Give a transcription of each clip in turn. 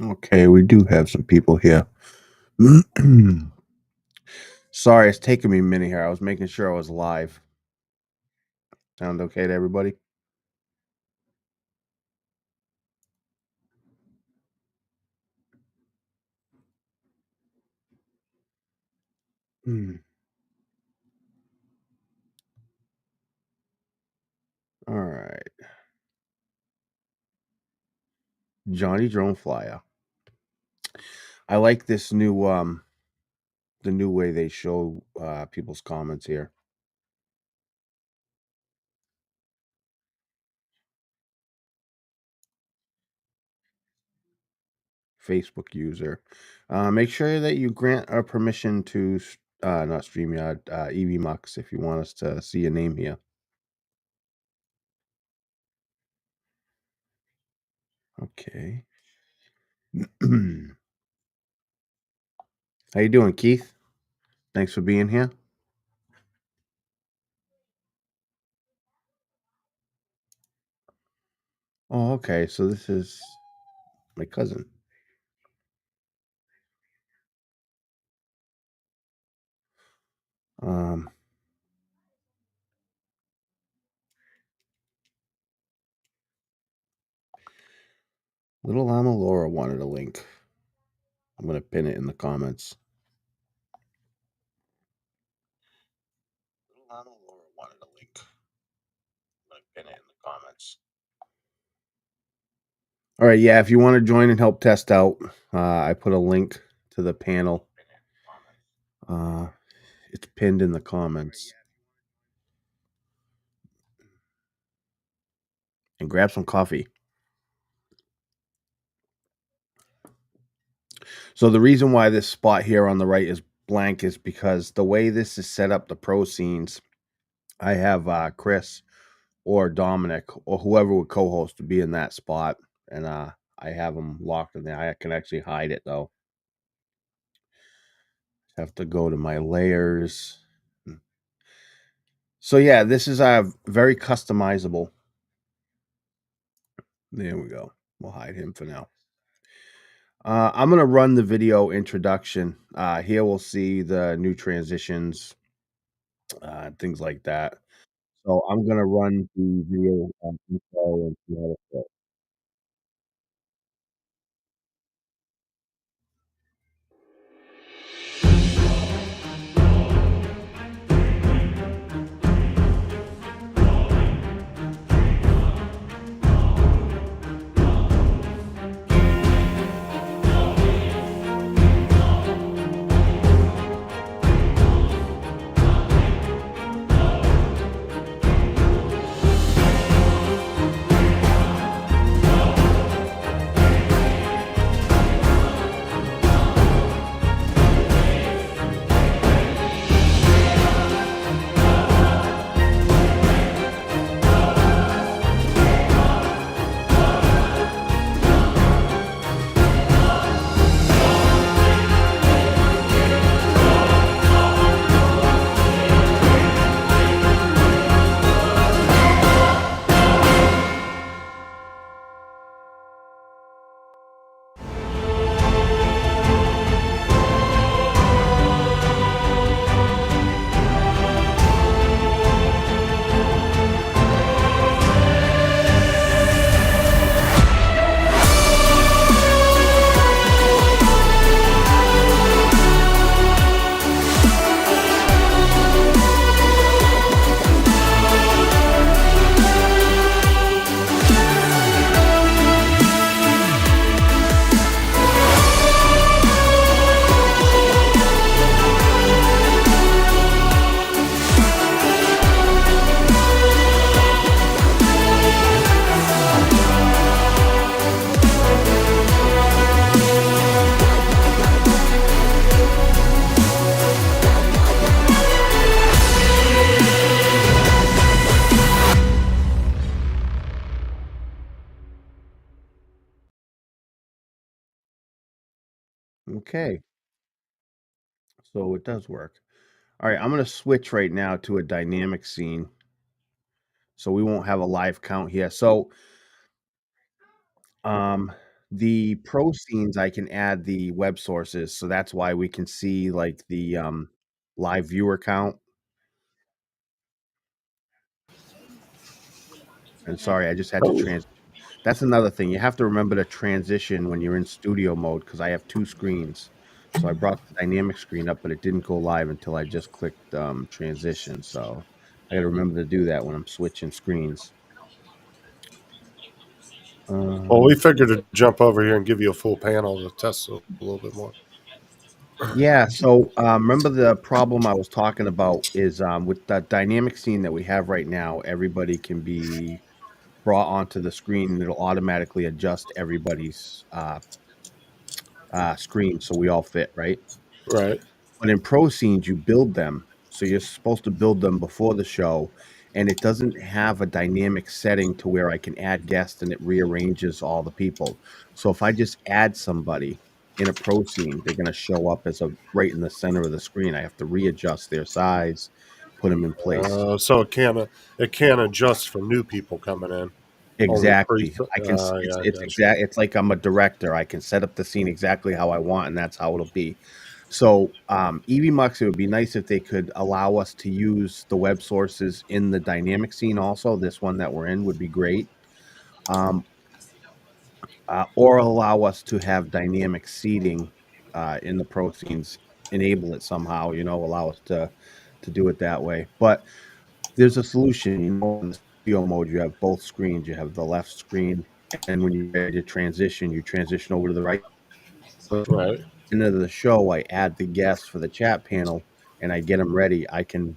Okay, we do have some people here. Sorry, it's taking me a minute here. I was making sure I was live. Sound okay to everybody? Mm, all right. Johnny Drone Flyer. I like this new the new way they show people's comments here. Facebook user. Make sure that you grant a permission to not StreamYard, evmux if you want us to see your name here. Okay. How you doing, Keith? Thanks for being here. Oh, okay. So this is my cousin. Um, Little Llama Laura wanted a link. I'm gonna pin it in the comments. Little Llama Laura wanted a link. I'm gonna pin it in the comments. All right, yeah. If you want to join and help test out, I put a link to the panel. It's pinned in the comments. And grab some coffee. So the reason why this spot here on the right is blank is because the way this is set up, the pro scenes, I have Chris or Dominic or whoever would co-host to be in that spot, and I have them locked in there. I can actually hide it though. Have to go to my layers. So yeah, this is very customizable. There we go. We'll hide him for now. I'm gonna run the video introduction. Here we'll see the new transitions, things like that. So I'm gonna run the video intro and see how it goes. Okay, so it does work. All right, I'm gonna switch right now to a dynamic scene, so we won't have a live count here. So, um, the pro scenes, I can add the web sources, so that's why we can see like the live viewer count. And sorry, I just had to transition. That's another thing. You have to remember to transition when you're in studio mode because I have two screens. So I brought the dynamic screen up, but it didn't go live until I just clicked transition. So I got to remember to do that when I'm switching screens. Well, we Um, figured to jump over here and give you a full panel to test a little bit more. yeah. So remember the problem I was talking about is with the dynamic scene that we have right now, everybody can be brought onto the screen and it'll automatically adjust everybody's screen so we all fit, right? Right. But in pro scenes, you build them. So you're supposed to build them before the show, and it doesn't have a dynamic setting to where I can add guests and it rearranges all the people. So if I just add somebody in a pro scene, they're going to show up as a right in the center of the screen. I have to readjust their size, put them in place. So it can't adjust for new people coming in. Only pre. Exactly. I can Yeah, I it's got you. exact it's like I'm a director. I can set up the scene exactly how I want, and that's how it'll be. So, evmux, it would be nice if they could allow us to use the web sources in the dynamic scene also. This one that we're in would be great. Um, or allow us to have dynamic seating in the pro scenes, enable it somehow, allow us to do it that way. But there's a solution. In the studio mode, you have both screens. You have the left screen, and when you're ready to transition, you transition over to the right. But Right. end of the show, I add the guests for the chat panel, and I get them ready. I can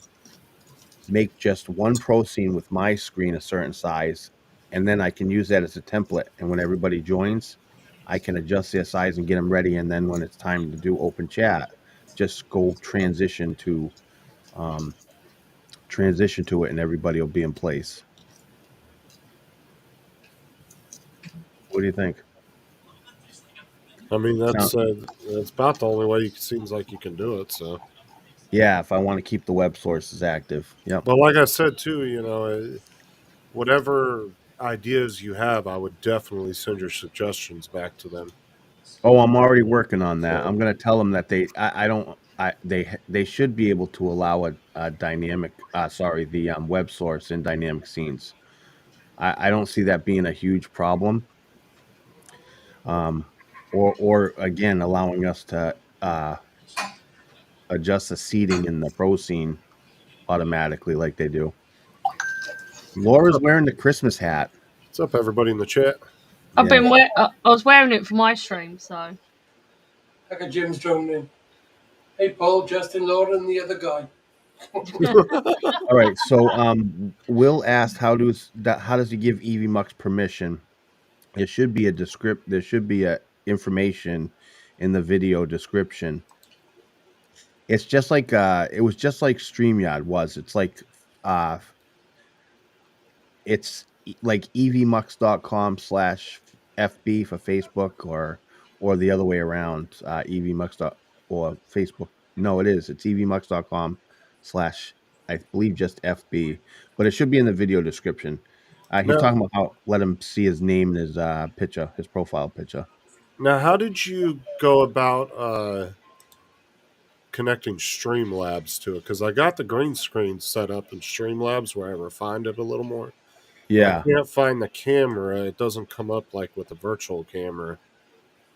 make just one pro scene with my screen a certain size, and then I can use that as a template. And when everybody joins, I can adjust their size and get them ready. And then when it's time to do open chat, just go um, transition to it, and everybody will be in place. What do you think? I mean, Sound that's about the only way it seems like you can do it. So, Yeah, if I want to keep the web sources active. Yep. but like I said too, whatever ideas you have, I would definitely send your suggestions back to them. Oh, I'm already working on that. So, I'm gonna tell them that I don't, they should be able to allow a dynamic, sorry, the web source in dynamic scenes. I don't see that being a huge problem. Um, or again, allowing us to adjust the seating in the pro scene automatically like they do. what's Laura's up? wearing the Christmas hat. What's up, everybody in the chat? Yeah. I was wearing it for my stream, so Look at Jim's joining in. Hey, Paul, Justin, Laura, and the other guy. All right. So, Will asked how does he give evmux permission? There should be a descript. There should be a information in the video description. It's just like it was just like StreamYard was. It's like uh like evmux.com/fb for Facebook or the other way around, evmux or Facebook. No, it is. It's evmux.com slash I believe just FB, but it should be in the video description. He's Now, talking about how let him see his name and his picture, his profile picture. now, how did you go about connecting Streamlabs to it? Because I got the green screen set up in Streamlabs where I refined it a little more, but I Yeah. can't find the camera. It doesn't come up like with the virtual camera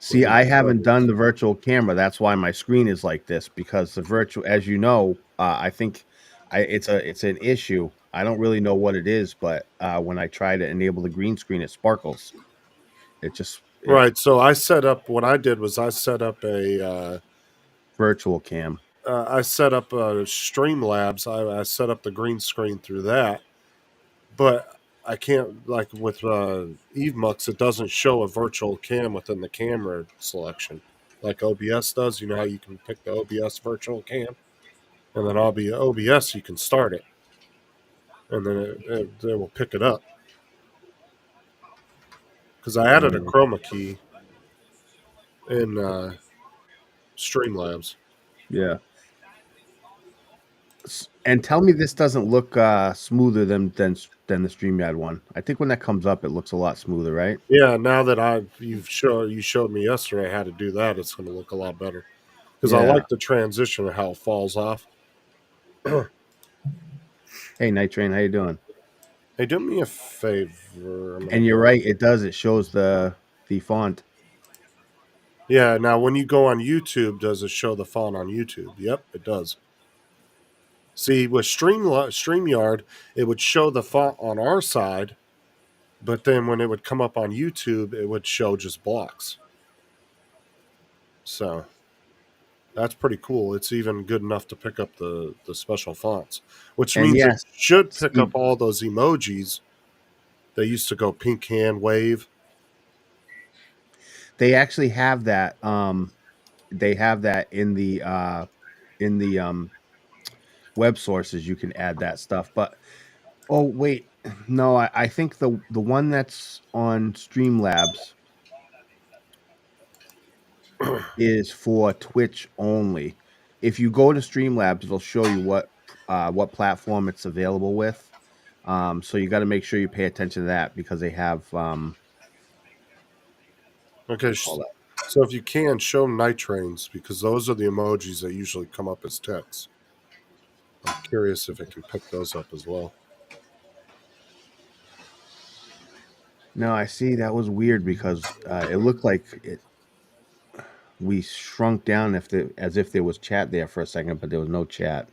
with See, these I haven't done settings. the virtual camera. That's why my screen is like this because the virtual, as you know, I think it's an issue. I don't really know what it is, but when I try to enable the green screen, it sparkles. It Right. So I set up. What I did was I set up virtual cam. Streamlabs. I set up the green screen through that, but I can't like with evmux. It doesn't show a virtual cam within the camera selection like OBS does. You know how you can pick the OBS virtual cam, and then OBS you can start it, and then it will pick it up. Because I added a Mm, chroma key in Streamlabs. Yeah. And tell me this doesn't look smoother than the StreamYard one. I think when that comes up, it looks a lot smoother, right? Yeah, now that you showed me yesterday how to do that, it's going to look a lot better because I Yeah. like the transition of how it falls off. Hey, Night Train, how you doing? Hey, do me a favor. I'm And gonna you're go. right, it does. It shows the font. Yeah, now when you go on YouTube, does it show the font on YouTube? Yep, it does. See, with StreamYard, it would show the font on our side, but then when it would come up on YouTube, it would show just blocks. So that's pretty cool. It's even good enough to pick up the special fonts, which And means it yes, should pick up Steve, all those emojis that used to go pink hand wave. they actually have that. They have that in the web sources. You can add that stuff. But oh wait, no, I think the one that's on Streamlabs is for Twitch only. If you go to Streamlabs, it'll show you what platform it's available with. So you got to make sure you pay attention to that because they have what do Okay, you call that? so if you can, show night trains because those are the emojis that usually come up as text. I'm curious if it can pick those up as well. No, I see. That was weird because it looked like we shrunk down as if there was chat there for a second, but there was no chat.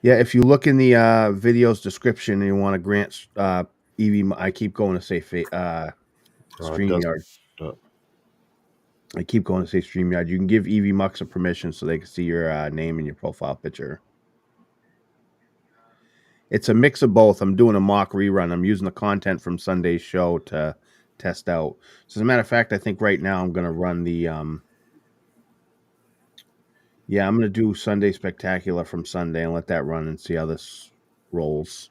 Yeah, if you look in the video's description and you want to grant I keep going to say It doesn't. StreamYard. I keep going to say StreamYard. You can give evmux a permission so they can see your name and your profile picture. It's a mix of both. I'm doing a mock rerun. I'm using the content from Sunday's show to test out. So as a matter of fact, I think right now I'm going to run the yeah, I'm going to do Sunday Spectacular from Sunday and let that run and see how this rolls.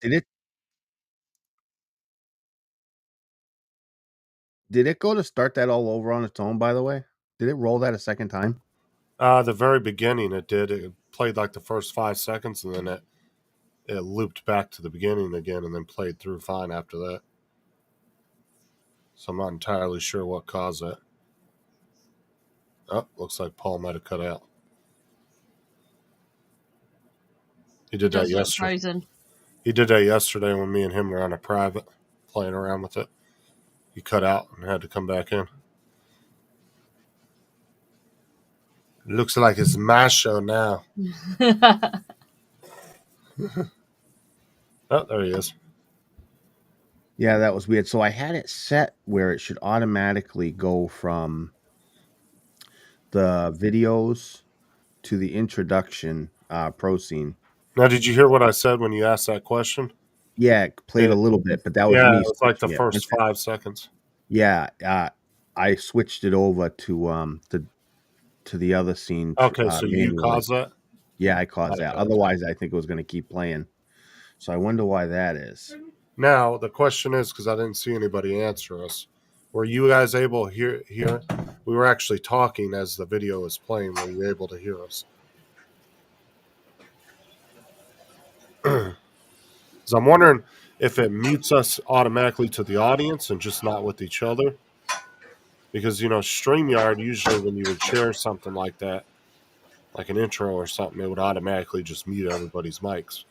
Did it Did it go to start that all over on its own, by the way? Did it roll that a second time? The very beginning, it did. It played like the first 5 seconds, and then it looped back to the beginning again, and then played through fine after that. So I'm not entirely sure what caused that. Oh, looks like Paul might have cut out. He did that Does look yesterday. frozen. He did that yesterday when me and him were on a private playing around with it. He cut out and had to come back in. It looks like it's my show now. Oh, there he is. Yeah, that was weird. So I had it set where it should automatically go from the videos to the introduction pro scene. Now, did you hear what I said when you asked that question? Yeah, it played a little bit, but that was Yeah, me it was like the switching it. first 5 seconds. Yeah, I switched it over to the other scene Okay, so you manually. caused that? Yeah, I caused I that. got it. Otherwise, I think it was going to keep playing. So I wonder why that is. Now, the question is, because I didn't see anybody answer us, were you guys able to hear? We were actually talking as the video was playing. Were you able to hear us? Because I'm wondering if it mutes us automatically to the audience and just not with each other. Because, StreamYard, usually when you would share something like that, like an intro or something, it would automatically just mute everybody's mics.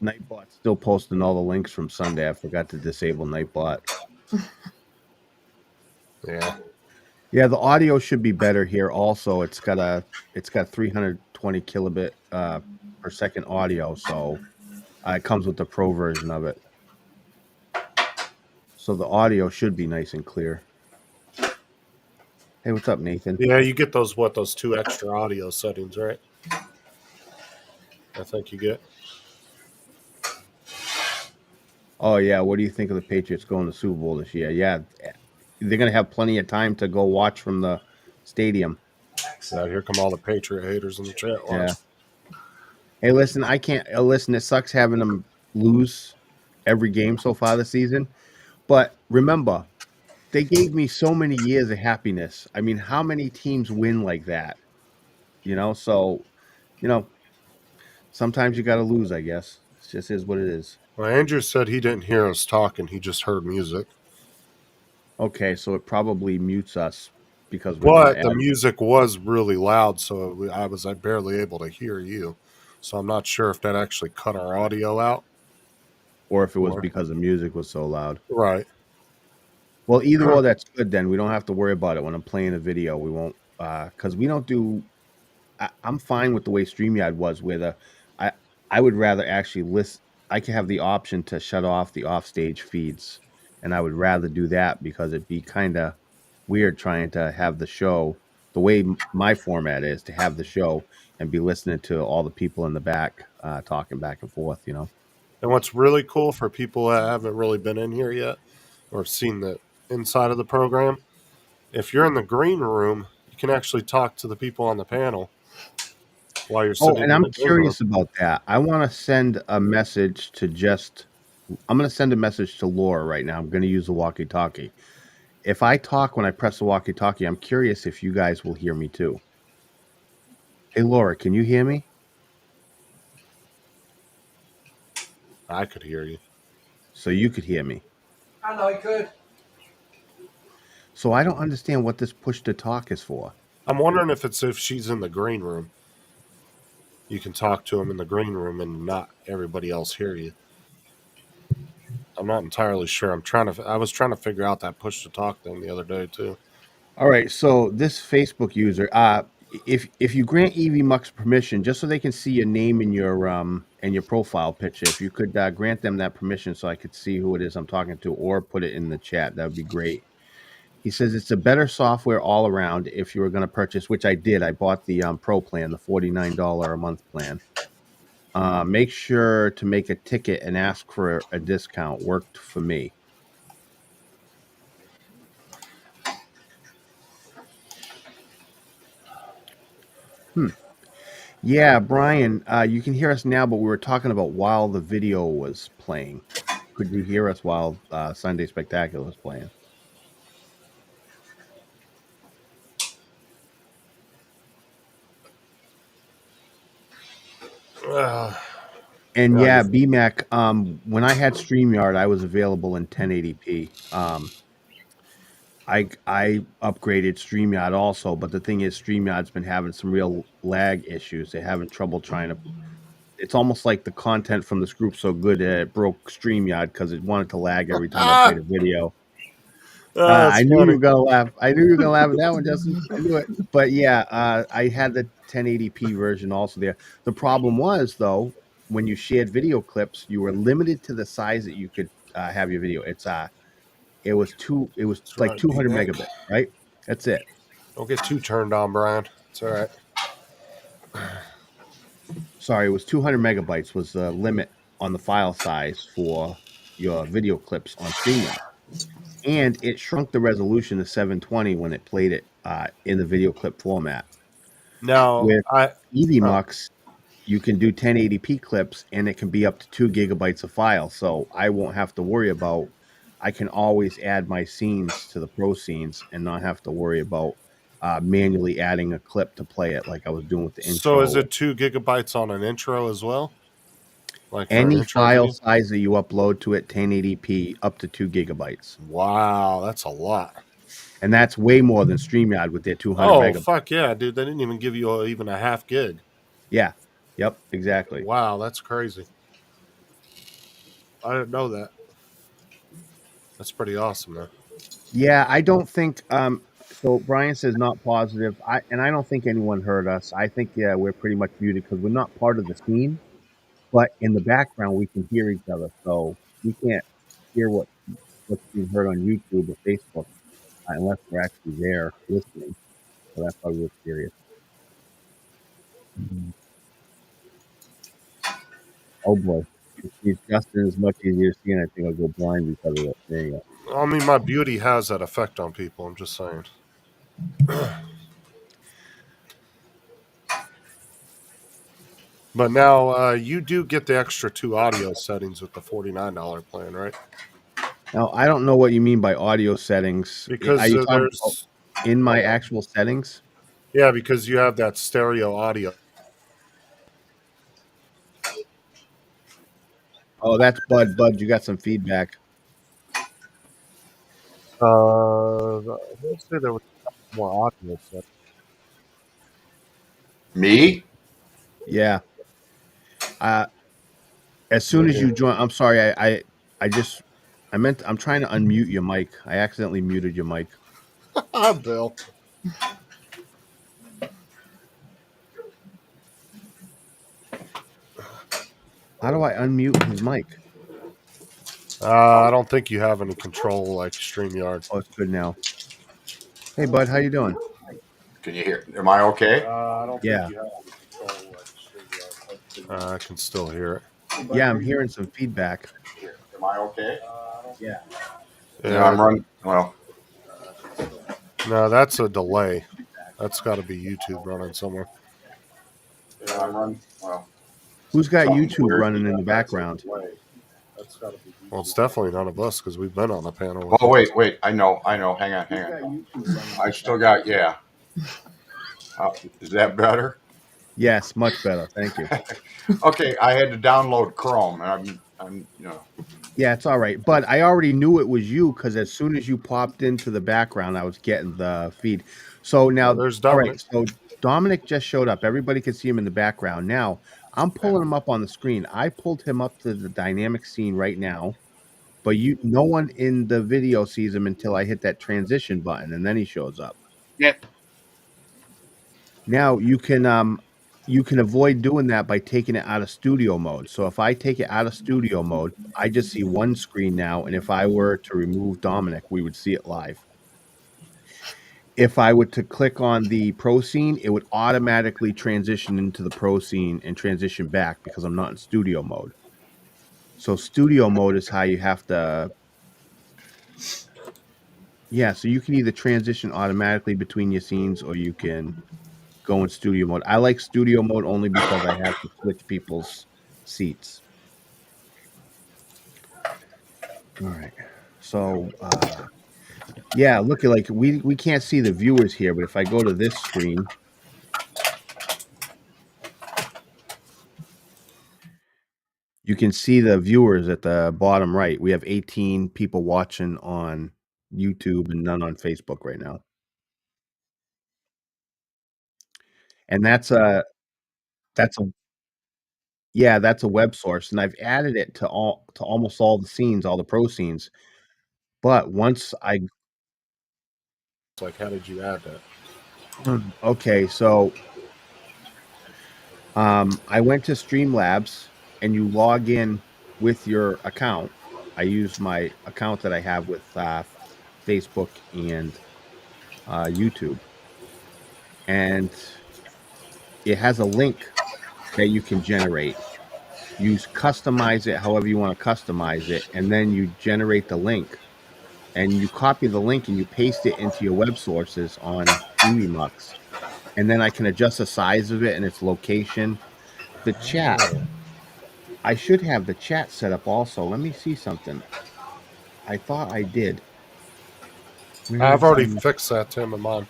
Nightbot's still posting all the links from Sunday. I forgot to disable Nightbot. Yeah. Yeah, the audio should be better here. Also, it's got 320 kilobit per second audio, so it comes with the pro version of it. So the audio should be nice and clear. Hey, what's up, Nathan? Yeah, you get those 2 extra audio settings, right? I think you get. Oh yeah, what do you think of the Patriots going to Super Bowl this year? Yeah, they're gonna have plenty of time to go watch from the stadium. Now, here come all the Patriot haters in the chat. Watch. Yeah. Hey, listen, I can't listen. It sucks having them lose every game so far this season, but remember, they gave me so many years of happiness. I mean, how many teams win like that? So sometimes you got to lose. I guess it just is what it is. Well, Andrew said he didn't hear us talking. He just heard music. Okay, so it probably mutes us because we're not. But the music was really loud, so I was barely able to hear you. So I'm not sure if that actually cut our audio out. Or if it was because the music was so loud. Right. Well, either or, that's good then. We don't have to worry about it when I'm playing a video. We won't, because we don't do. I'm fine with the way StreamYard was, where I would rather actually list. I can have the option to shut off the offstage feeds, and I would rather do that because it'd be kind of weird trying to have the show the way my format is, to have the show and be listening to all the people in the back talking back and forth. And what's really cool for people that haven't really been in here yet or seen the inside of the program, if you're in the green room, you can actually talk to the people on the panel while you're sitting and in I'm the green room. curious about that. I want to send a message to I'm going to send a message to Laura right now. I'm going to use the walkie-talkie. If I talk when I press the walkie-talkie, I'm curious if you guys will hear me too. Hey, Laura, can you hear me? I could hear you. So you could hear me. And I could. So I don't understand what this push to talk is for. I'm wondering if she's in the green room. You can talk to him in the green room and not everybody else hear you. I'm not entirely sure. I was trying to figure out that push to talk thing the other day too. All right, so this Facebook user, if you grant evmux permission, just so they can see your name and your profile picture, if you could grant them that permission so I could see who it is I'm talking to, or put it in the chat, that would be great. He says it's a better software all around if you were going to purchase, which I did. I bought the pro plan, the $49 a month plan. Make sure to make a ticket and ask for a discount. Worked for me. Yeah, Brian, you can hear us now, but we were talking about while the video was playing. Could you hear us while Sunday Spectacular was playing? And yeah, BMAC, when I had StreamYard, I was available in 1080p. I upgraded StreamYard also, but the thing is, StreamYard's been having some real lag issues. They're having trouble trying to. It's almost like the content from this group so good that it broke StreamYard because it wanted to lag every time I played a video. I knew you were gonna laugh. I knew you were gonna laugh at that one, Justin. I knew it. But yeah, I had the 1080p version also there. The problem was though, when you shared video clips, you were limited to the size that you could have your video. It was like 200 megabits, right? That's it. Don't get too turned on, Brian. It's all right. Sorry, it was 200 megabytes was the limit on the file size for your video clips on StreamYard. And it shrunk the resolution to 720 when it played it in the video clip format. Now, With evmux, you can do 1080p clips, and it can be up to 2 gigabytes of file. So I won't have to worry about. I can always add my scenes to the pro scenes and not have to worry about manually adding a clip to play it like I was doing with the so intro. is it 2 gigabytes on an intro as well? Like for an Any intro file video? size that you upload to it, 1080p, up to 2 gigabytes. Wow, that's a lot. And that's way more than StreamYard with their 200 Oh, megabytes. fuck yeah, dude. They didn't even give you even a half gig. Yeah. Yep, exactly. Wow, that's crazy. I didn't know that. That's pretty awesome, man. Yeah, I don't think so Brian says not positive. I don't think anyone heard us. I think we're pretty much muted because we're not part of the scene, but in the background we can hear each other. So we can't hear what's being heard on YouTube or Facebook unless we're actually there listening. So that's why we're curious. Mhm. Oh boy. If Justin is much easier seeing, I think I'll go blind because of that. There you go. I mean, my beauty has that effect on people. I'm just saying. But now you do get the extra 2 audio settings with the $49 plan, right? Now I don't know what you mean by audio settings. Because Are you talking about there's in my actual settings? yeah, because you have that stereo audio. Oh, that's Bud. Bud, you got some feedback. Let's say there was more audio settings. Me? Yeah. As soon as you join, I'm sorry. I'm trying to unmute your mic. I accidentally muted your mic. Bill. How do I unmute his mic? I don't think you have any control like StreamYard. Oh, it's good now. Hey, Bud, how you doing? Can you hear? Am I okay? I don't Yeah. think you have any control like StreamYard. I can still hear it. Yeah, I'm hearing some feedback. Am I okay? Yeah. Yeah, I'm running. Well, No, that's a delay. That's got to be YouTube running somewhere. yeah, I'm running. Well, Who's got something's YouTube weird. running in the background? Well, it's definitely none of us because we've been on the panel. Oh, wait. I know. Hang on. I still got, yeah. Is that better? Yes, much better. Thank you. Okay, I had to download Chrome, and I'm, Yeah, it's all right. But I already knew it was you because as soon as you popped into the background, I was getting the feed. So now, There's all right. Dominic. So Dominic just showed up. Everybody can see him in the background. Now I'm pulling him up on the screen. I pulled him up to the dynamic scene right now, but no one in the video sees him until I hit that transition button, and then he shows up. Yeah. Now you can avoid doing that by taking it out of studio mode. So if I take it out of studio mode, I just see one screen now, and if I were to remove Dominic, we would see it live. If I were to click on the pro scene, it would automatically transition into the pro scene and transition back because I'm not in studio mode. So studio mode is how you have to. Yeah, so you can either transition automatically between your scenes or you can go in studio mode. I like studio mode only because I have to switch people's seats. All right. So yeah, look at like we can't see the viewers here, but if I go to this screen, you can see the viewers at the bottom right. We have 18 people watching on YouTube and none on Facebook right now. And that's a yeah, that's a web source, and I've added it to almost all the scenes, all the pro scenes. But once I Like, how did you add that? okay, so I went to Streamlabs and you log in with your account. I use my account that I have with Facebook and YouTube, and it has a link that you can generate. you customize it however you want to customize it, and then you generate the link, and you copy the link and you paste it into your web sources on evmux, and then I can adjust the size of it and its location. The chat, Oh. I should have the chat set up also. Let me see something. I thought I did. I've Where's already fixed that, Tim, and mine.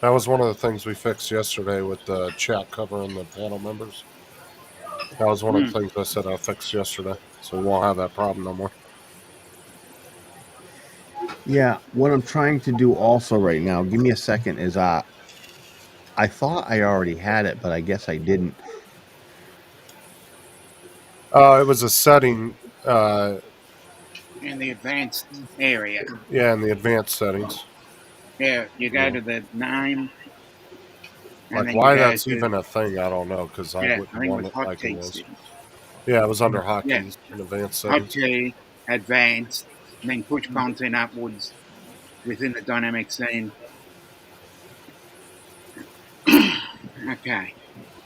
That was one of the things we fixed yesterday with the chat covering the panel members. That was one of the things I said I fixed yesterday, so we won't have that problem no more. Yeah, what I'm trying to do also right now, give me a second, is I thought I already had it, but I guess I didn't. It was a setting, In the advanced area. yeah, in the advanced settings. Yeah, you go Yeah. to the name, and Like then you why go that's to, even a thing, I don't know, because I yeah, wouldn't I think it want was it like it hotkey was. settings. Yeah, it was under Yeah, hotkeys in advanced settings. hotkey, advanced, and then push content upwards within the dynamic scene. Okay.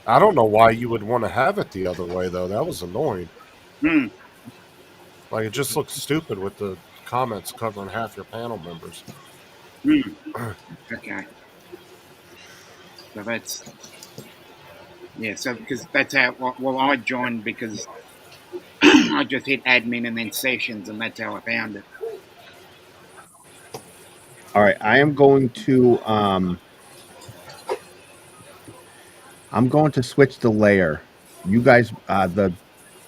I don't know why you would want to have it the other way though. That was annoying. Hmm. Like it just looks stupid with the comments covering half your panel members. Hmm. Okay. So that's, yeah. So because that's how. Well, I joined because I just hit admin and then sessions, and that's how I found it. All right, I'm going to switch the layer. You guys,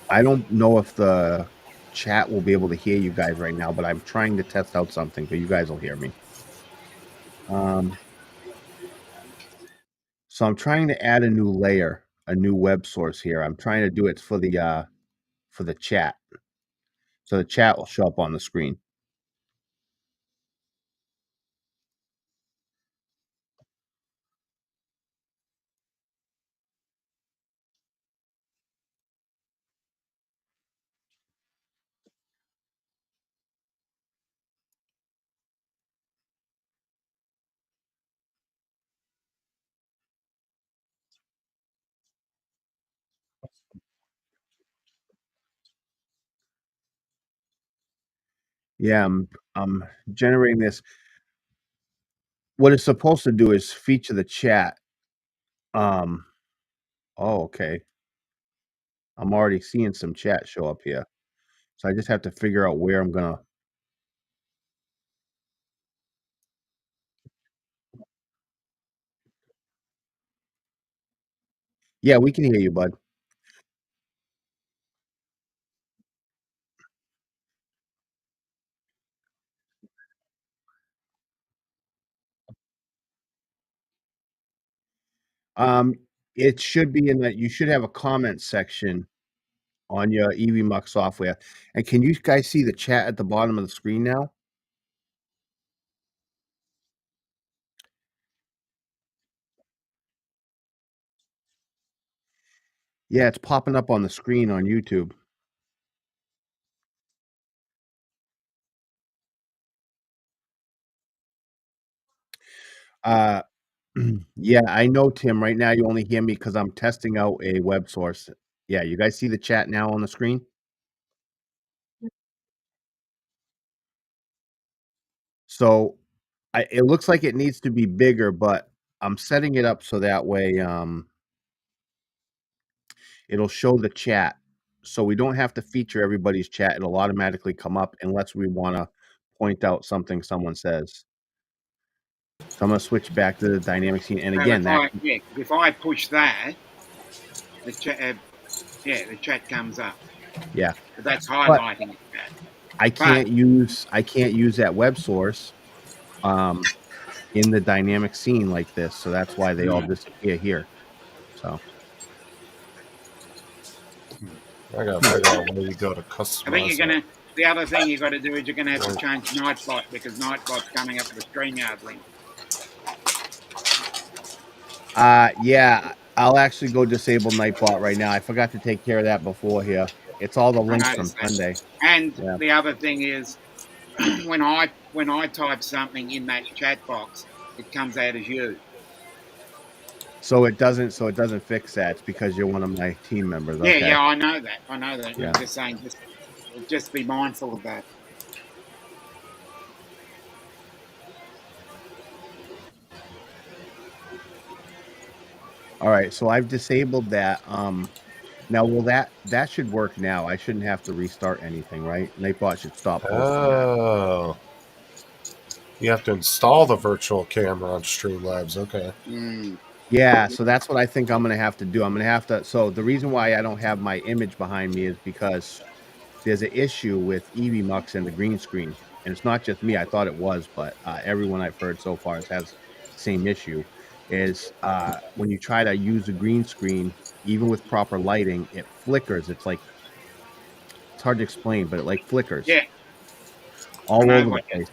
I don't know if the chat will be able to hear you guys right now, but I'm trying to test out something, but you guys will hear me. So I'm trying to add a new layer, a new web source here. I'm trying to do it for the chat. So the chat will show up on the screen. Yeah, I'm generating this. What it's supposed to do is feature the chat. Um, oh, okay. I'm already seeing some chat show up here. So I just have to figure out where I'm gonna. Yeah, we can hear you, bud. Um, it should be in that you should have a comment section on your evmux software. And can you guys see the chat at the bottom of the screen now? Yeah, it's popping up on the screen on YouTube. Uh, yeah, I know, Tim. Right now, you only hear me because I'm testing out a web source. Yeah, you guys see the chat now on the screen? So it looks like it needs to be bigger, but I'm setting it up so that way it'll show the chat. So we don't have to feature everybody's chat. It'll automatically come up unless we want to point out something someone says. So I'm going to switch back to the dynamic scene. And So again, if I push that, the chat, the chat comes up. yeah. But that's But highlighting the chat. I But can't use that web source in the dynamic scene like this. So that's why they all disappear here. So I gotta figure out where you go to I think you're customize that. gonna. The other thing you got to do is you're gonna have to change Nightbot because Nightbot's coming up with a StreamYard link. yeah, I'll actually go disable Nightbot right now. I forgot to take care of that before here. It's all the I links from noticed that. Sunday. And Yeah. the other thing is when I type something in that chat box, it comes out as you. So it doesn't fix that. It's because you're one of my team members. Yeah, Okay. yeah, I know that. I know that. Yeah. I'm just saying, just be mindful of that. All right. So I've disabled that. Now will that should work now. I shouldn't have to restart anything, right? Nightbot should stop posting that. Oh. You have to install the virtual camera on Streamlabs. Okay. Mm. Yeah, so that's what I think I'm gonna have to do. I'm gonna have to. So the reason why I don't have my image behind me is because there's an issue with evmux and the green screen, and it's not just me. I thought it was, but everyone I've heard so far has the same issue. Is when you try to use a green screen, even with proper lighting, it flickers. It's like it's hard to explain, but it like flickers Yeah, I all know over the what. place,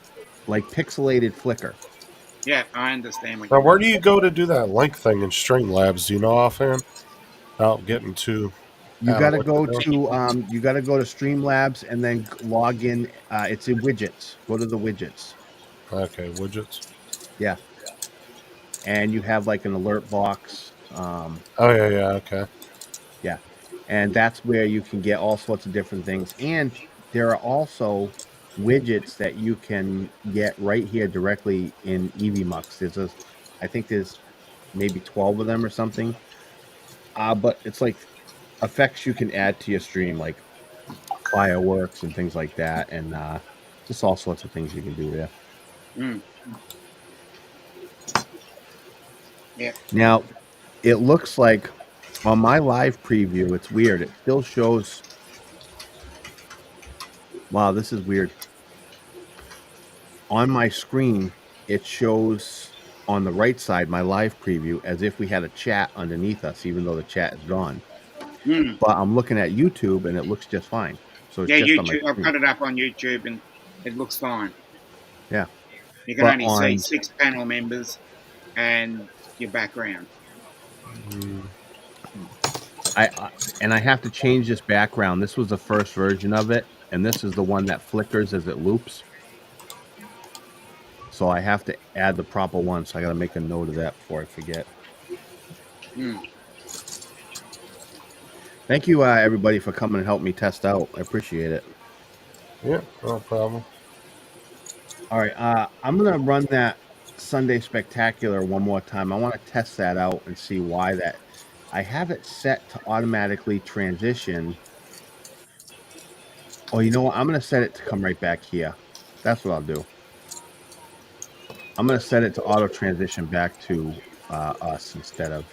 like pixelated flicker. Yeah, I understand what Now, you where mean. do you go to do that link thing in Streamlabs? Do you know offhand? Without getting too You out of got to what go you're doing. to Streamlabs and then log in. It's in widgets. Go to the widgets. Okay, widgets. Yeah, and you have like an alert box. Oh yeah, okay. Yeah, and that's where you can get all sorts of different things. And there are also widgets that you can get right here directly in evmux. I think there's maybe 12 of them or something. But it's like effects you can add to your stream, like fireworks and things like that, and just all sorts of things you can do there. Mm. Yeah. Now, it looks like on my live preview, it's weird. It still shows. Wow, this is weird. On my screen, it shows on the right side my live preview as if we had a chat underneath us, even though the chat is gone. Mm. But I'm looking at YouTube and it looks just fine. So it's Yeah, just on my YouTube. I've screen. got it up on YouTube, and it looks fine. Yeah. You can But only see on 6 panel members and your background. Mm, I have to change this background. This was the first version of it, and this is the one that flickers as it loops. So I have to add the proper one. So I got to make a note of that before I forget. Mm. Thank you, everybody, for coming and help me test out. I appreciate it. yeah, no problem. All right, I'm gonna run that Sunday Spectacular one more time. I want to test that out and see why that. I have it set to automatically transition. Oh, you know what? I'm gonna set it to come right back here. That's what I'll do. I'm gonna set it to auto transition back to us instead of.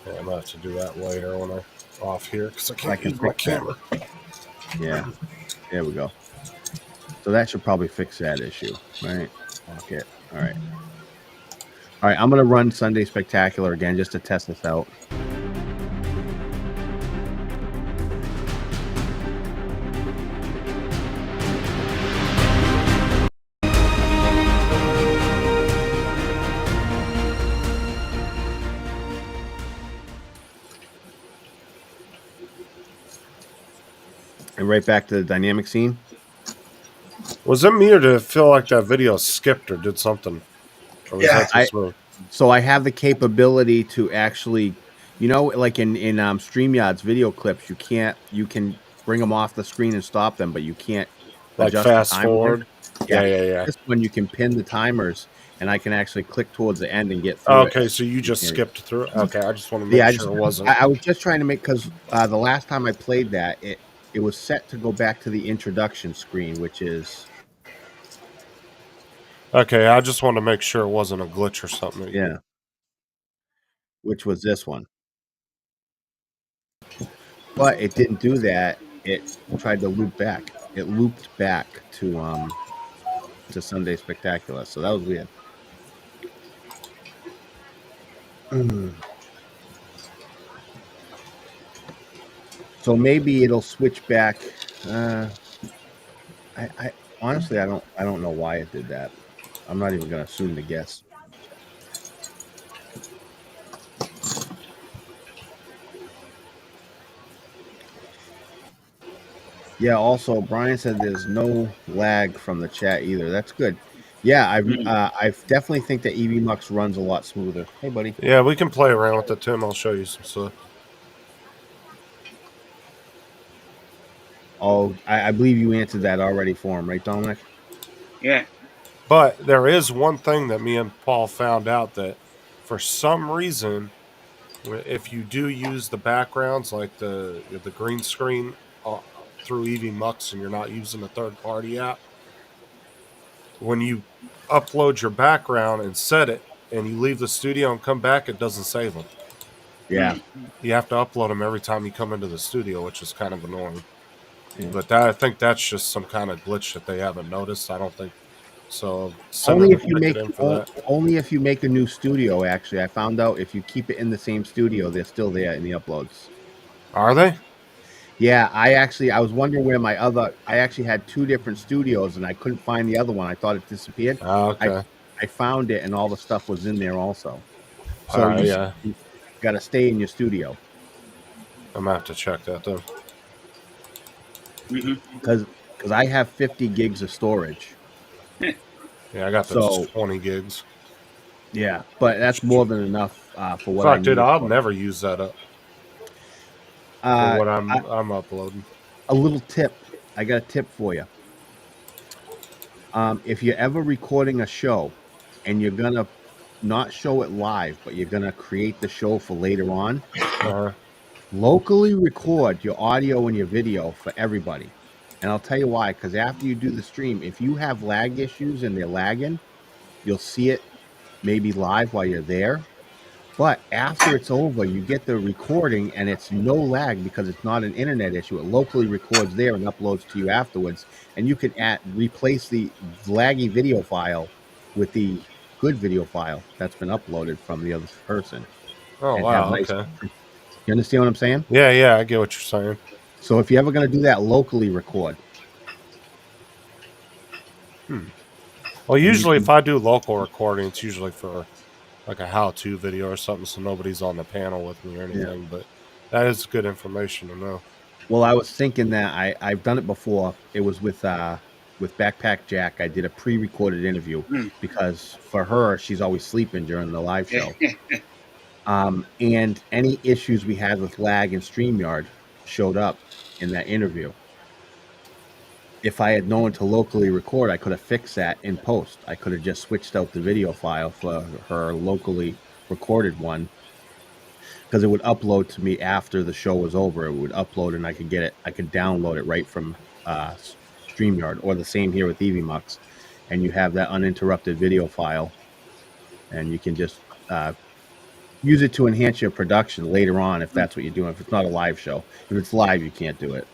Yeah, I'm gonna have to do that later when I'm off here because I I can't can use my fix that. camera. Yeah, there we go. So that should probably fix that issue, right? Okay. All right. All right. I'm gonna run Sunday Spectacular again just to test this out. And right back to the dynamic scene. Was it me or did it feel like that video skipped or did something? Or was that just me? So I have the capability to actually, like in StreamYard's video clips, you can bring them off the screen and stop them, but you can't Like adjust the fast timer. forward? Yeah, Yeah. this one you can pin the timers, and I can actually click towards the end and get through it. Okay, so you just skipped through it? Okay, I just want to make Yeah, sure it wasn't. I was just trying to make because the last time I played that, it was set to go back to the introduction screen, which is Okay, I just want to make sure it wasn't a glitch or something. yeah, which was this one. But it didn't do that. It tried to loop back. It looped back to Sunday Spectacular. So that was weird. So maybe it'll switch back. I honestly I don't know why it did that. I'm not even gonna assume to guess. Yeah, also Brian said there's no lag from the chat either. That's good. Yeah, I definitely think that evmux runs a lot smoother. Hey, buddy. Yeah, we can play around with it, Tim. I'll show you some stuff. Oh, I believe you answered that already for him, right, Dominic? Yeah. But there is one thing that me and Paul found out that for some reason, if you do use the backgrounds like the green screen through evmux and you're not using a third party app, when you upload your background and set it and you leave the studio and come back, it doesn't save them. Yeah. You have to upload them every time you come into the studio, which is kind of annoying. Yeah. But I think that's just some kind of glitch that they haven't noticed. I don't think so. Send Only them a if you ticket make in for that. only if you make a new studio. Actually, I found out if you keep it in the same studio, they're still there in the uploads. Are they? Yeah, I was wondering where my other. I actually had two different studios, and I couldn't find the other one. I thought it disappeared. I Okay. I found it, and all the stuff was in there also. All So right. Yeah. you got to stay in your studio I'm gonna have to check that then. Mm-hmm. because I have 50 gigs of storage. Yeah, I got those So 20 gigs. yeah, but that's more than enough for what I Fuck, need dude, it I'll for. never use that up for Uh, what I, I'm uploading. a little tip. I got a tip for you. If you're ever recording a show and you're gonna not show it live, but you're gonna create the show for later on, Uh, locally record your audio and your video for everybody. And I'll tell you why, because after you do the stream, if you have lag issues and they're lagging, you'll see it maybe live while you're there. But after it's over, you get the recording and it's no lag because it's not an internet issue. It locally records there and uploads to you afterwards. And you can replace the laggy video file with the good video file that's been uploaded from the other person oh and have wow, nice. okay. You understand what I'm saying? Yeah, yeah, I get what you're saying. So if you're ever going to do that, locally record. Well, And you usually can, if I do local recording, it's usually for like a how-to video or something, so nobody's on the panel with me or yeah. anything. But that is good information to know. Well, I was thinking that I've done it before. It was with Backpack Jack. I did a pre-recorded interview Mm. because for her, she's always sleeping during the live show. Yeah. And any issues we had with lag and StreamYard showed up in that interview. If I had known to locally record, I could have fixed that in post. I could have just switched out the video file for her locally recorded one because it would upload to me after the show was over. It would upload and I could get it. I could download it right from StreamYard, or the same here with evmux. And you have that uninterrupted video file, and you can just use it to enhance your production later on if that's what you're doing. If it's not a live show, if it's live, you can't do it.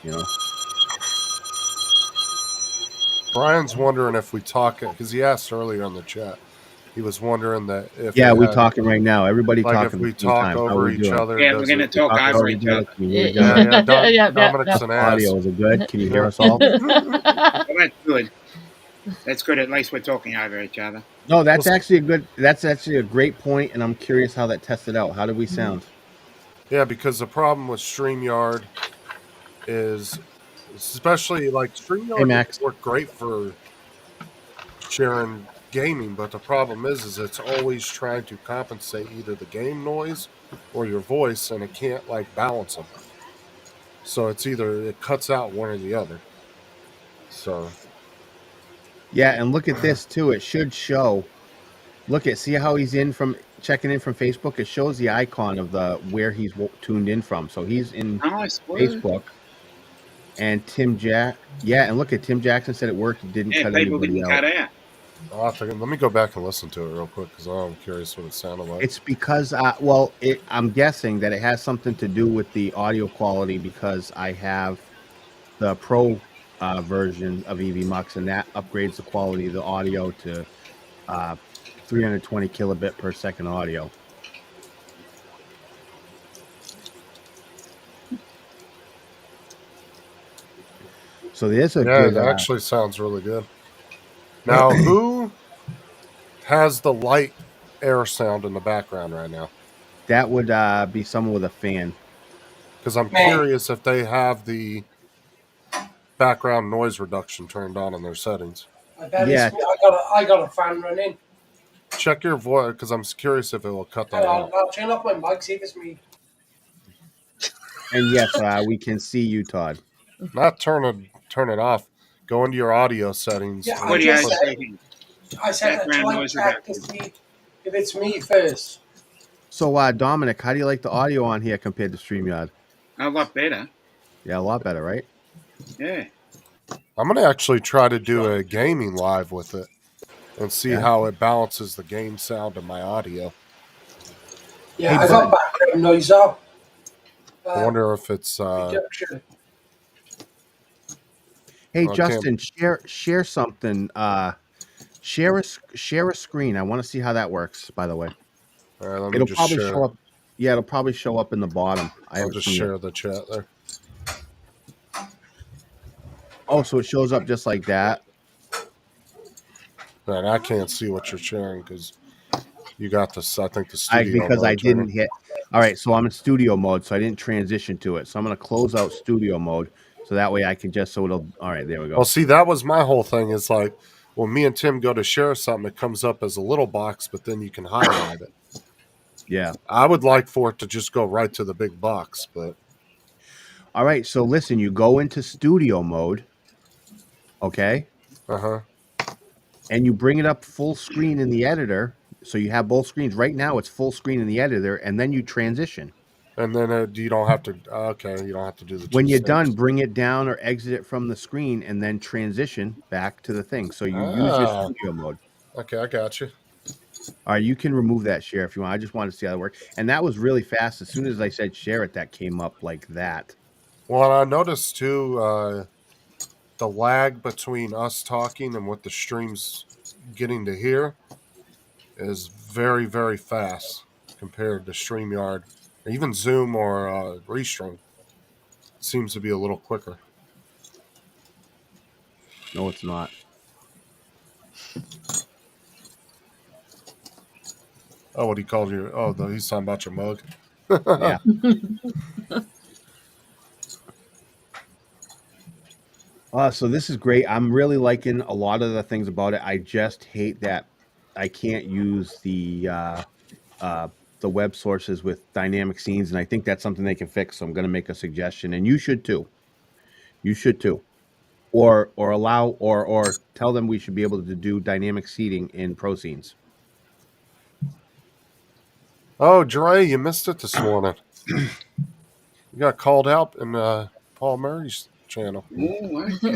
Brian's wondering if we talk because he asked earlier in the chat. He was wondering that if Yeah, it we had talking right now. Everybody like if talking at we the same talk time. How over we each doing? other, Yeah, we're does going to it? talk Talking over over each each other? other. Can you hear each Yeah, other? yeah. Yeah, Dominic's yeah. an ass. Audio, is it good? Can you hear us all? Well, that's good. That's good. At least we're talking over each other. No, that's actually a great point, and I'm curious how that tested out. How did we sound? Yeah, because the problem with StreamYard is, especially like Hey, StreamYard Max. work great for sharing gaming, but the problem is it's always trying to compensate either the game noise or your voice, and it can't like balance them. So it's either it cuts out one or the other. So Yeah, and look at this too. It should show. See how he's checking in from Facebook. It shows the icon of the where he's tuned in from. So he's in Nice word. Facebook. And and look at Tim Jackson said it worked. It didn't Yeah, cut people anybody didn't out. cut out. let me go back and listen to it real quick because I'm curious what it sounded like. It's because, I'm guessing that it has something to do with the audio quality because I have the Pro version of evmux, and that upgrades the quality of the audio to 320 kilobit per second audio. So there's a Yeah, good. it actually sounds really good. Now, who has the light air sound in the background right now? That would be someone with a fan. Because I'm Man. curious if they have the background noise reduction turned on in their settings. I bet Yeah. it's me. I got a fan running. Check your voice because I'm curious if it will cut that Hang on, out. I'll turn off my mic, see if it's me. And yes, we can see you, Todd. Not turn it off. Go into your audio settings. Yeah, where I you Audio just put- said, settings, I said to background try and noise check to reduction. see if it's me first. So, Dominic, how do you like the audio on here compared to StreamYard? A lot better. Yeah, a lot better, right? Yeah. I'm gonna actually try to do a gaming live with it and see Yeah. how it balances the game sound and my audio. Yeah, Hey, I got bud. background noise up. I wonder if it's Reduction. Hey, I can't. Justin, share something. Share a screen. I want to see how that works. By the way, All right, let me it'll just probably share. show up. Yeah, it'll probably show up in the bottom. I I'll haven't just seen it. share the chat there. Oh, so it shows up just like that. And I can't see what you're sharing because you got this. I think the studio Because I mode turning. didn't hit. All right, so I'm in studio mode, so I didn't transition to it. So I'm gonna close out studio mode, so that way I can just so it'll. All right, there we go. Well, see, that was my whole thing. Is like when me and Tim go to share something, it comes up as a little box, but then you can highlight it. Yeah. I would like for it to just go right to the big box, but All right, so listen, you go into studio mode, okay, and you bring it up full screen in the editor, so you have both screens. Right now, it's full screen in the editor, and then you transition. and then you don't have to. Okay, you don't have to do the two When you're steps. done, bring it down or exit it from the screen, and then transition back to the thing. So you use your Ah, studio mode. okay, I got you. All right, you can remove that share if you want. I just wanted to see how it worked, and that was really fast. As soon as I said share it, that came up like that. Well, I noticed too the lag between us talking and what the stream's getting to hear is very, very fast compared to StreamYard. Even Zoom or Restream seems to be a little quicker. No, it's not. Oh, what he called you? Oh, he's talking about your mug. Yeah. So this is great. I'm really liking a lot of the things about it. I just hate that I can't use the web sources with dynamic scenes, and I think that's something they can fix. So I'm going to make a suggestion, and you should too. You should too, or allow or tell them we should be able to do dynamic seating in pro scenes. Oh, Dre, you missed it this morning. You got called out in Paul Murray's channel. Oh, okay.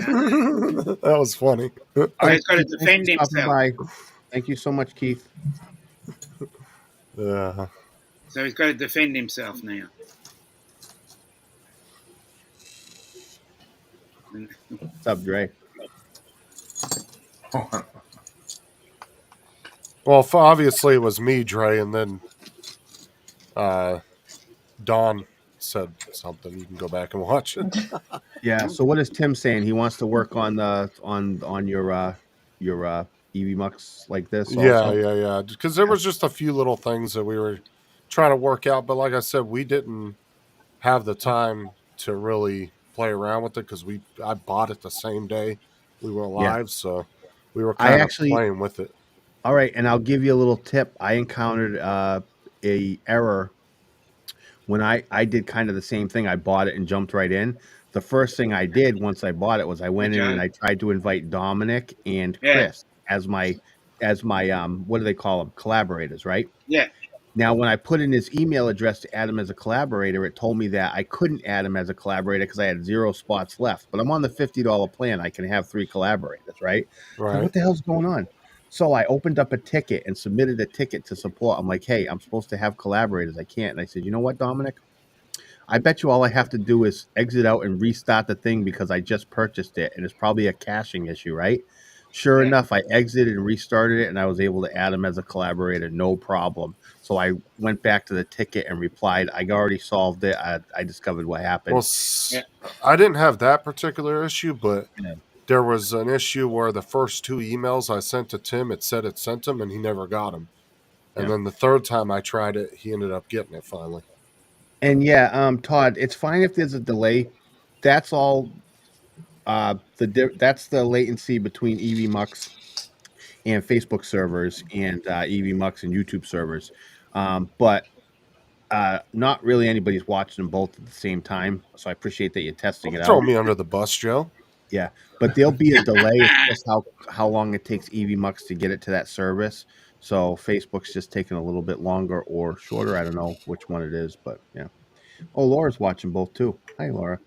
That was funny. All So right, he's got to Keith, thanks for defend stopping himself. by. Thank you so much, Keith. Yeah. So he's got to defend himself now. What's up, Dre? Well, obviously it was me, Dre, and then Don said something. You can go back and watch it. Yeah. So what is Tim saying? He wants to work on the on your evmux like this. Yeah, Also? yeah. Because there was just a few little things that we were trying to work out, but like I said, we didn't have the time to really play around with it because I bought it the same day we went Yeah. live, so we were I kind of actually. playing with it. All right, and I'll give you a little tip. I encountered a error when I did kind of the same thing. I bought it and jumped right in. The first thing I did once I bought it was I went in and I tried to invite Dominic and Yeah. Chris as my what do they call them? Collaborators, right? Yeah. Now, when I put in his email address to add him as a collaborator, it told me that I couldn't add him as a collaborator because I had 0 spots left. But I'm on the $50 plan. I can have 3 collaborators, right? Right. So what the hell's going on? So I opened up a ticket and submitted a ticket to support. I'm like, hey, I'm supposed to have collaborators. I can't. And I said, you know what, Dominic? I bet you all I have to do is exit out and restart the thing because I just purchased it and it's probably a caching issue, right? Sure enough, I exited and restarted it and I was able to add him as a collaborator, no problem. So I went back to the ticket and replied, I already solved it. I discovered what happened. Well, I didn't have that particular issue, but there was an issue where the first 2 emails I sent to Tim, it said it sent them and he never got them. And then the third time I tried it, he ended up getting it finally. And Todd, it's fine if there's a delay. That's all That's the latency between evmux and Facebook servers and evmux and YouTube servers. But not really anybody's watching them both at the same time. So I appreciate that you're testing it Don't out. throw me under the bus, Joe. Yeah, but there'll be a delay. It's just how long it takes evmux to get it to that service. So Facebook's just taking a little bit longer or shorter. I don't know which one it is, but yeah. Oh, Laura's watching both too. Hi, Laura.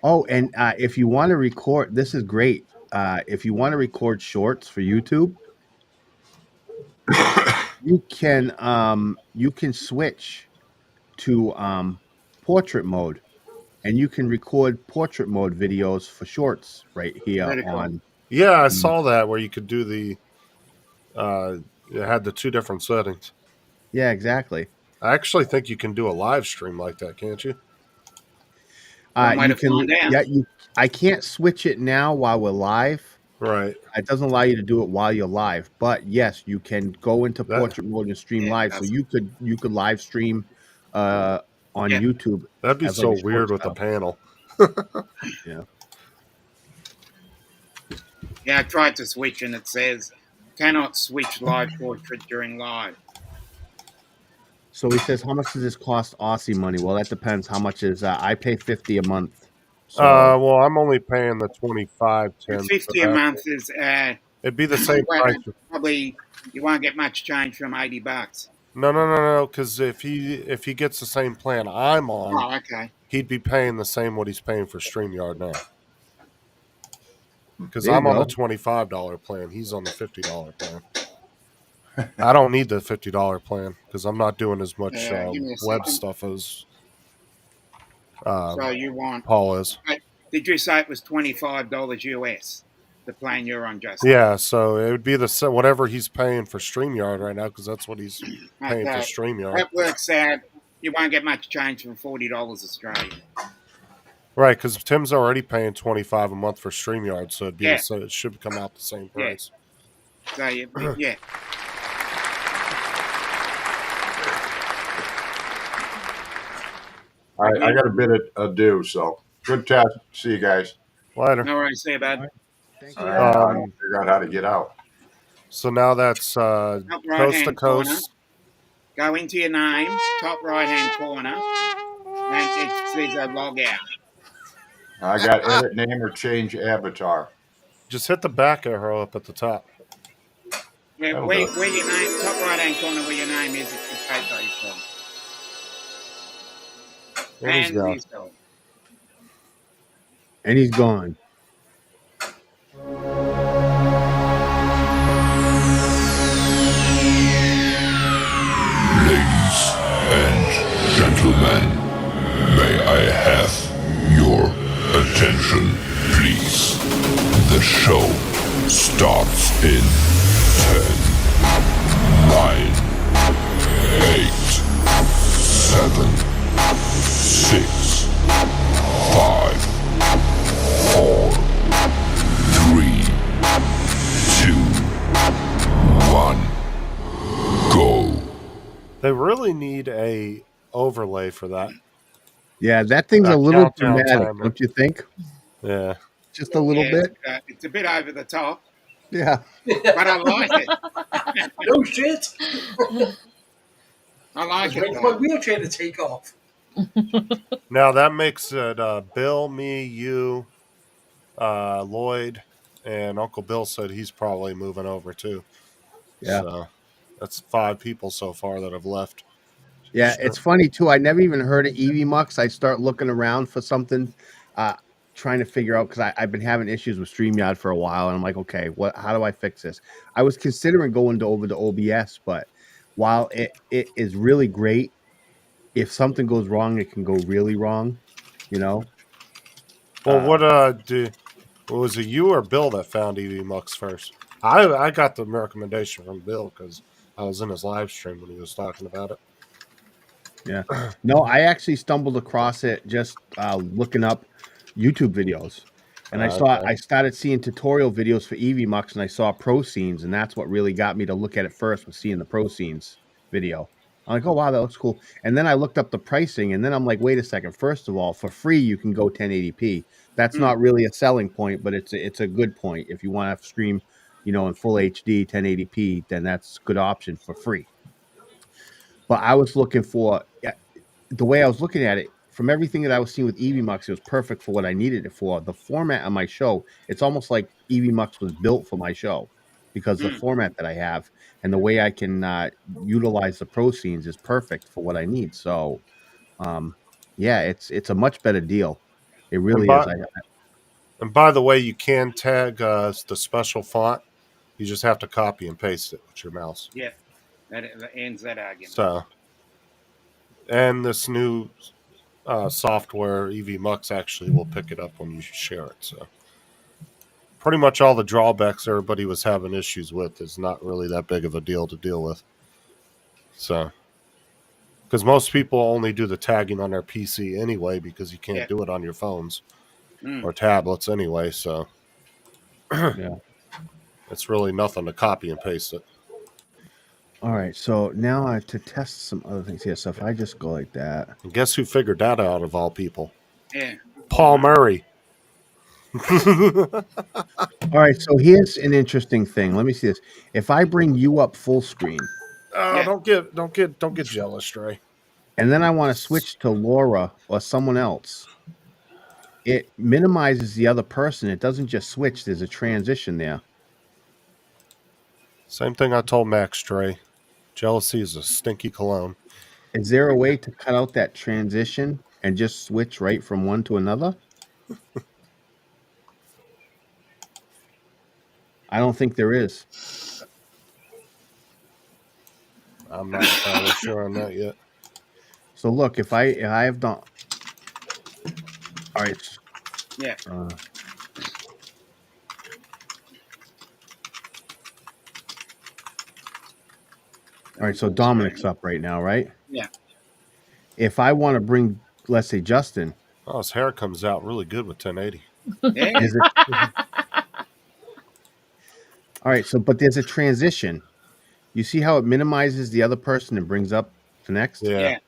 Oh, and if you want to record, this is great. If you want to record shorts for YouTube, you can switch to portrait mode, and you can record portrait mode videos for shorts right here Very cool. on. Yeah, I saw that where you could do the. It had the two different settings. Yeah, exactly. I actually think you can do a live stream like that, can't you? One way You to can. find out. Yeah, I can't switch it now while we're live. Right. It doesn't allow you to do it while you're live, but yes, you can go into That- portrait mode and stream Yeah, live. So that's- you could live stream on Yeah. YouTube. That'd be as so like a short weird with the style. panel. Yeah. Yeah, I tried to switch and it says cannot switch live portrait during live. So he says, how much does this cost Aussie money? Well, that depends. How much is I pay $50 a month. So Well, I'm only paying the 25 cents. 50 a month is It'd be the same well, price. probably you won't get much change from $80. No. Because if he gets the same plan I'm on, Oh, okay. he'd be paying the same what he's paying for StreamYard now. Because There you I'm on go. the $25 plan. He's on the $50 plan. I don't need the $50 plan because I'm not doing as much Give me a web second. stuff as So you want? Paul is. Did you say it was $25 US? The plan you're on, Justin. Yeah, so it would be the whatever he's paying for StreamYard right now because that's what he's paying for Okay. StreamYard. That works out. You won't get much change from $40 Australian. Right, because Tim's already paying $25 a month for StreamYard, so it'd be Yeah. it should come out the same Yeah. price. So yeah. All right, I got a bit of ado, so good test. See you guys. Later. No worries, see you, bud. Thank All you. right, I don't figure out how to get out. So now that's Top coast to right-hand corner. coast. Go into your name, top right-hand corner, and it says a log out. I got edit name or change avatar. Just hit the back arrow up at the top. Where That'll your do. name, top right-hand corner where your name is, it's the take those from. And he's gone. he's gone. And he's gone. Ladies and gentlemen, may I have your attention, please? The show starts in 10, 9, 8, 7, 6, 5, 4, 3, 2, 1, go. They really need a overlay for that. Yeah, that thing's a That little countdown dramatic, timer. don't you think? Yeah. Just a little bit. It's a bit over the top, Yeah. but I like it. No shit. I like It's it. waiting for my Though. wheelchair to take off. Now that makes it Bill, me, you, Lloyd, and Uncle Bill said he's probably moving over too. Yeah. So that's 5 people so far that have left. Yeah, Sure. it's funny too. I never even heard of evmux. I start looking around for something, trying to figure out because I've been having issues with StreamYard for a while, and I'm like, okay, how do I fix this? I was considering going over to OBS, but while it is really great, if something goes wrong, it can go really wrong. You know. Well, what was it you or Bill that found evmux first? I got the recommendation from Bill because I was in his live stream when he was talking about it. Yeah. No, I actually stumbled across it just looking up YouTube videos. And I started seeing tutorial videos for evmux, and I saw pro scenes, and that's what really got me to look at it first, was seeing the pro scenes video. I'm like, oh wow, that looks cool. And then I looked up the pricing, and then I'm like, wait a second. First of all, for free you can go 1080p. That's not really a selling point, but it's a good point. If you want to stream, in full HD 1080p, then that's a good option for free. But I was looking for the way I was looking at it, from everything that I was seeing with evmux, it was perfect for what I needed it for. The format of my show, it's almost like evmux was built for my show because the format that I have and the way I can utilize the pro scenes is perfect for what I need. So, yeah, it's a much better deal. It And really is. by and by the way, you can tag the special font. You just have to copy and paste it with your mouse. Yeah, that ends that argument. So, and this new software, evmux, actually will pick it up when you share it. So, pretty much all the drawbacks everybody was having issues with is not really that big of a deal to deal with. So, because most people only do the tagging on their PC anyway, because you can't do it on your phones or tablets anyway. So, Yeah. it's really nothing to copy and paste it. All right. So now to test some other things here. So if I just go like that, And guess who figured that out of all people? Yeah, Paul Murray. all right. So here's an interesting thing. Let me see this. If I bring you up full screen, Don't get jealous, Stray. and then I want to switch to Laura or someone else, it minimizes the other person. It doesn't just switch. There's a transition there. Same thing I told Max, Stray. Jealousy is a stinky cologne. Is there a way to cut out that transition and just switch right from one to another? I don't think there is. I'm not entirely sure on that yet. So look, if I have done, all right. Yeah. All right. So Dominic's up right now, right? Yeah. If I want to bring, let's say, Justin. Oh, his hair comes out really good with 1080. Yeah. Is it? All right. So, but there's a transition. You see how it minimizes the other person and brings up the next? Yeah.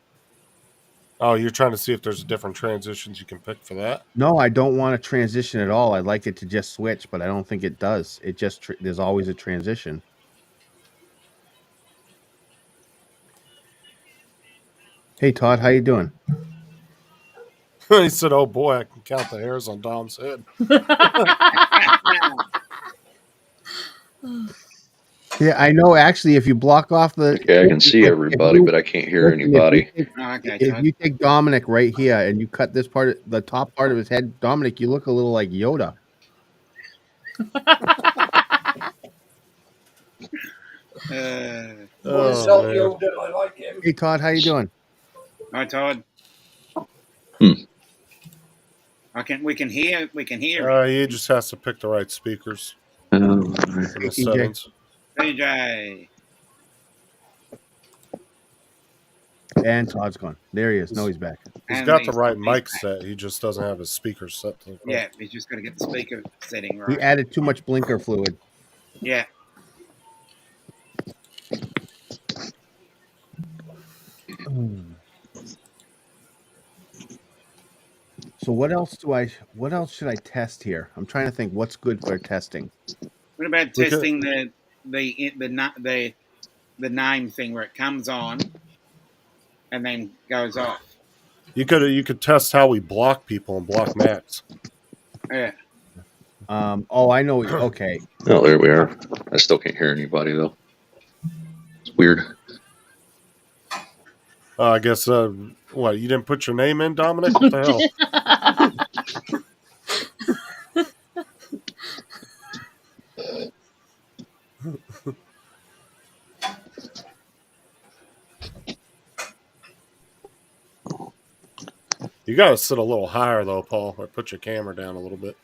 Oh, you're trying to see if there's different transitions you can pick for that? No, I don't want a transition at all. I'd like it to just switch, but I don't think it does. It just there's always a transition. Hey Todd, how you doing? He said, "Oh boy, I can count the hairs on Dom's head." Yeah, I know. Actually, if you block off the, okay, I can see everybody, but I can't hear anybody. If you take Dominic right here and you cut this part, the top part of his head, Dominic, you look a little like Yoda. Yoda, I like him. Hey Todd, how you doing? Hi Todd. We can hear. He just has to pick the right speakers. Hey, The settings. DJ. And Todd's gone. There he is. No, he's back. He's got the right mic set. He just doesn't have his speakers set. Yeah, he's just got to get the speaker setting right. He added too much blinker fluid. Yeah. So what else should I test here? I'm trying to think what's good for testing. What about testing the name thing where it comes on and then goes off? You could test how we block people and block Max. Yeah. Oh, I know. Okay. Oh, there we are. I still can't hear anybody though. It's weird. I guess. What? You didn't put your name in, Dominic? What the hell? You got to sit a little higher though, Paul, or put your camera down a little bit.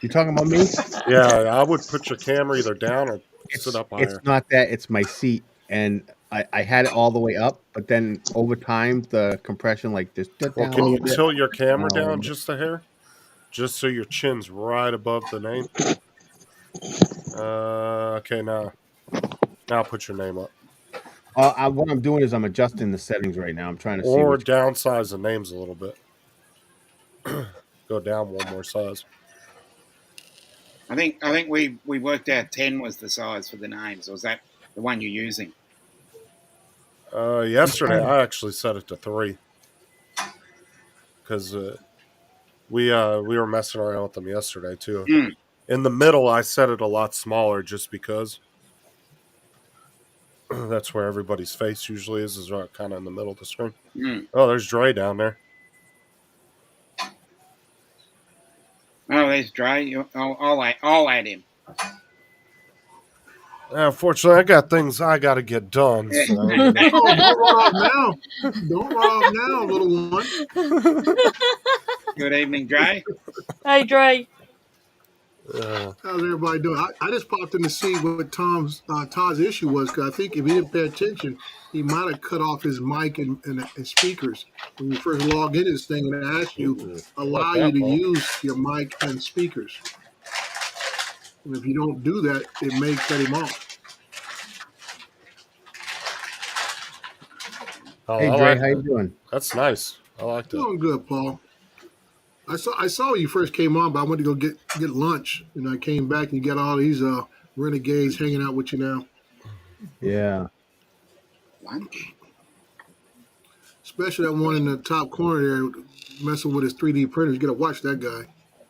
You talking about me? Yeah, I would put your camera either down or sit up higher. It's not that. It's my seat, and I had it all the way up, but then over time the compression just. Well, can you tilt your camera down just a hair, just so your chin's right above the name? Okay, now put your name up. What I'm doing is I'm adjusting the settings right now. I'm trying to see Or which. downsize the names a little bit. Go down one more size. I think we worked out 10 was the size for the names. Or was that the one you're using? Yesterday, I actually set it to 3 because we were messing around with them yesterday too. Mm. In the middle, I set it a lot smaller just because that's where everybody's face usually is right kind of in the middle of the screen. Mm. Oh, there's Dre down there. Oh, there's Dre. I'll add him. Unfortunately, I got things I got to get done. So. Oh, don't run off now. Don't run off now, little one. Good evening, Dre. Hey, Dre. How's everybody doing? I just popped in to see what Todd's issue was, because I think if he didn't pay attention, he might have cut off his mic and speakers when you first log into this thing, and it asks you allow you to use your mic and speakers. And if you don't do that, it may cut him off. Hey, Dre, how you doing? That's nice. I like that. Doing good, Paul. I saw when you first came on, but I went to go get lunch, and I came back and you got all these renegades hanging out with you now. Yeah. Lunch. Especially that one in the top corner there, messing with his 3D printers. You got to watch that guy.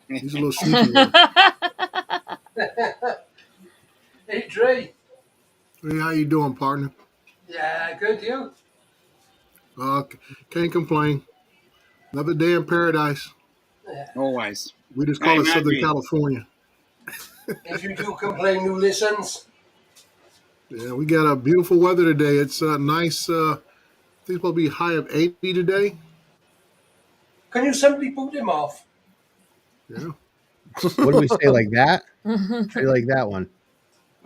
He's a little sneaky one. Hey, Dre. Hey, how you doing, partner? Yeah, good, you? Can't complain. Another day in paradise. Always. We just call Hey, it Southern Maggie. California. If you do complain, who listens? Yeah, we got a beautiful weather today. It's nice. I think it's supposed to be a high of 80 today. Can you simply put them off? Yeah. What do we say like that? Say like that one.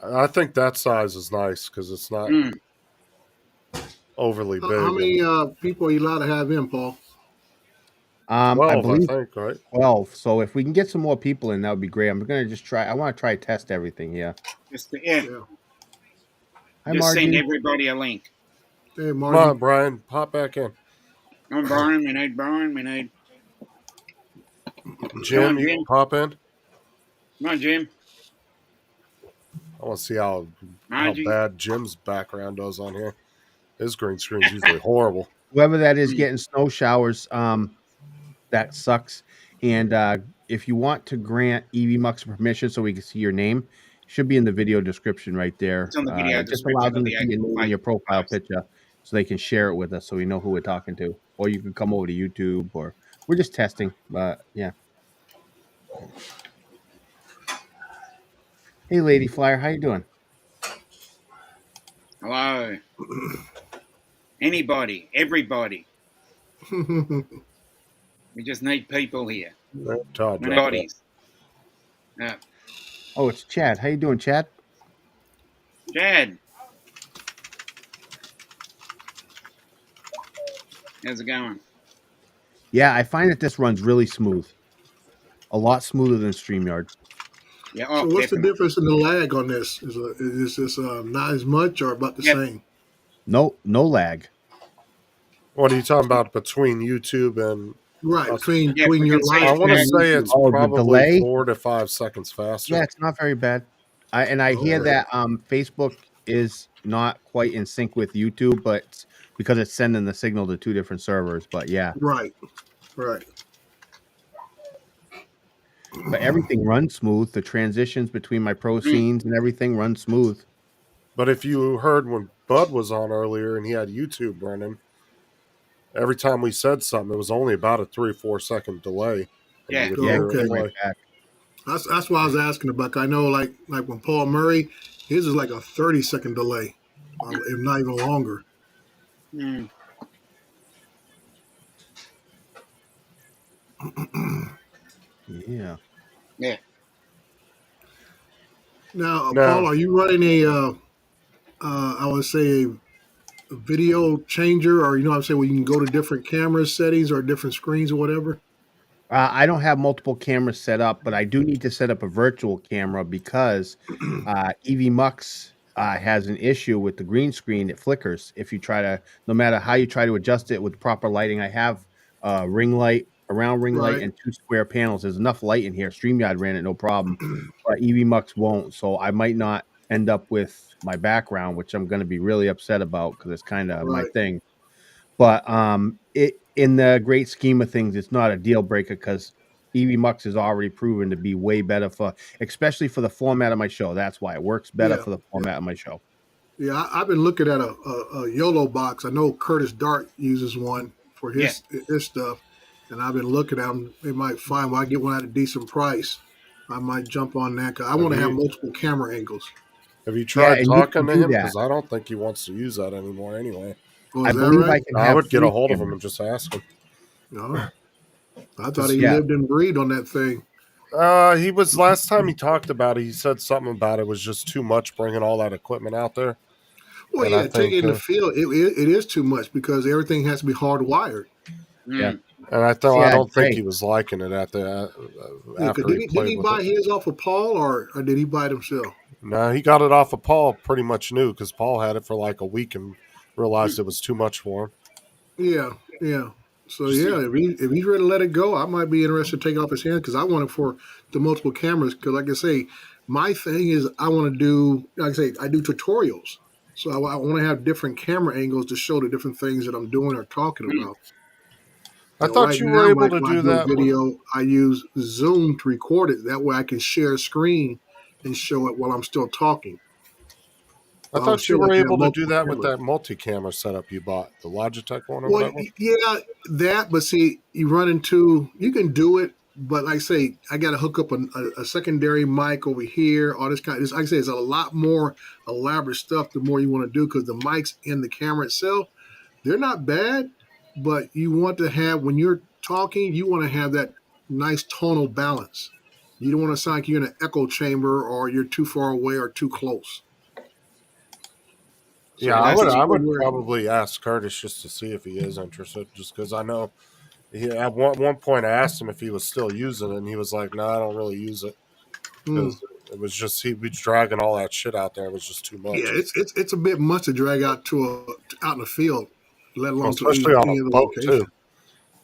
I think that size is nice because it's not overly big. How many people are you allowed to have in, Paul? 12, I believe I think, right? 12. So if we can get some more people in, that would be great. I'm gonna just try. I want to try test everything here. Just Hi, Just Margie. send everybody a link. Hey, Come Margie. on, Brian, pop back in. I'm Brian. We need Brian. We need. Jim, on, you Jim. can pop in. Come on, Jim. I want to see how Margie. bad Jim's background does on here. His green screen's usually horrible. Whoever that is getting snow showers, that sucks. And if you want to grant evmux permission so we can see your name, should be in the video description right there. It's on the video It just description allows of them to the see your actual name and your profile post. picture so they can share it with us so we know who we're talking to. Or you can come over to YouTube, or we're just testing. But yeah. Hey, Lady Flyer, how you doing? Hello. Anybody, everybody. We just need people here. Todd, Bodies. Oh, it's Chad. How you doing, Chad? Chad. How's it going? Yeah, I find that this runs really smooth. A lot smoother than StreamYard. Yeah. So what's the difference in the lag on this? Is this not as much or about the same? No lag. What are you talking about between YouTube and right between your live? I want to say it's the probably delay? 4 to 5 seconds faster. Yeah, it's not very bad. I hear that Facebook is not quite in sync with YouTube, but because it's sending the signal to two different servers. But yeah, right. But everything runs smooth. The transitions between my pro scenes and everything runs smooth. But if you heard when Bud was on earlier and he had YouTube running, every time we said something, it was only about a 3 or 4 second delay. Yeah. Okay. That's why I was asking about. 'Cause I know, like when Paul Murray, his is like a 30-second delay, if not even longer. Yeah. Now, Paul, are you running I would say a video changer, or what I'm saying, where you can go to different camera settings or different screens or whatever? I don't have multiple cameras set up, but I do need to set up a virtual camera because evmux has an issue with the green screen. It flickers if you try to, no matter how you try to adjust it with proper lighting. I have a ring light, a round ring light, Right. and 2 square panels. There's enough light in here. StreamYard ran it no problem, but evmux won't. So I might not end up with my background, which I'm going to be really upset about because it's kind of my Right. thing. But it in the great scheme of things, it's not a deal breaker because evmux is already proven to be way better for, especially for the format of my show. That's why it works better Yeah. for the format of my show. Yeah, I've been looking at a YOLO box. I know Curtis Dart uses one for his stuff, and I've been looking at them. They might find when I get one at a decent price, I might jump on that because I want to have multiple camera angles. Have you Yeah, tried and you talking can to do him? that. Because I don't think he wants to use that anymore anyway. Oh, I is that believe right? I can I have would get a 3 hold of him cameras. and just ask him. No, I thought Just- he yeah. lived and breathed on that thing. He was last time he talked about it. He said something about it was just too much bringing all that equipment out there. Well, And yeah, I think, taking in the field, it is too much because everything has to be hardwired. Yeah. and I don't think Dre. he was liking it at the Yeah, after didn't he he played with buy it. his off of Paul or did he buy it himself? No, he got it off of Paul pretty much new because Paul had it for like a week and realized it was too much for him. Yeah, yeah. So yeah, if he's ready to let it go, I might be interested to take it off his hand because I want it for the multiple cameras. Because like I say, my thing is I want to do, like I say, I do tutorials. So I want to have different camera angles to show the different things that I'm doing or talking about. I You know, thought right you now, were able to when I do do a that. video, I use Zoom to record it. That way I can share screen and show it while I'm still talking. I But I would thought you still were like to have able to do multiple that with cameras. that multi-camera setup you bought, the Logitech one or Well, whatever. yeah, that. But see, you run into you can do it, but like I say, I got to hook up a secondary mic over here. All this kind. Like I say, it's a lot more elaborate stuff. The more you want to do, because the mics and the camera itself, they're not bad, but you want to have when you're talking, you want to have that nice tonal balance. You don't want to sound like you're in an echo chamber or you're too far away or too close. So Yeah, that's I what would we're. probably ask Curtis just to see if he is interested, just because I know at one point I asked him if he was still using it, and he was like, "No, I don't really use it because it was just he was dragging all that shit out there. It was just too much, Yeah, it's a bit much to drag out out in the field, let well, alone to especially on any a other boat too." location.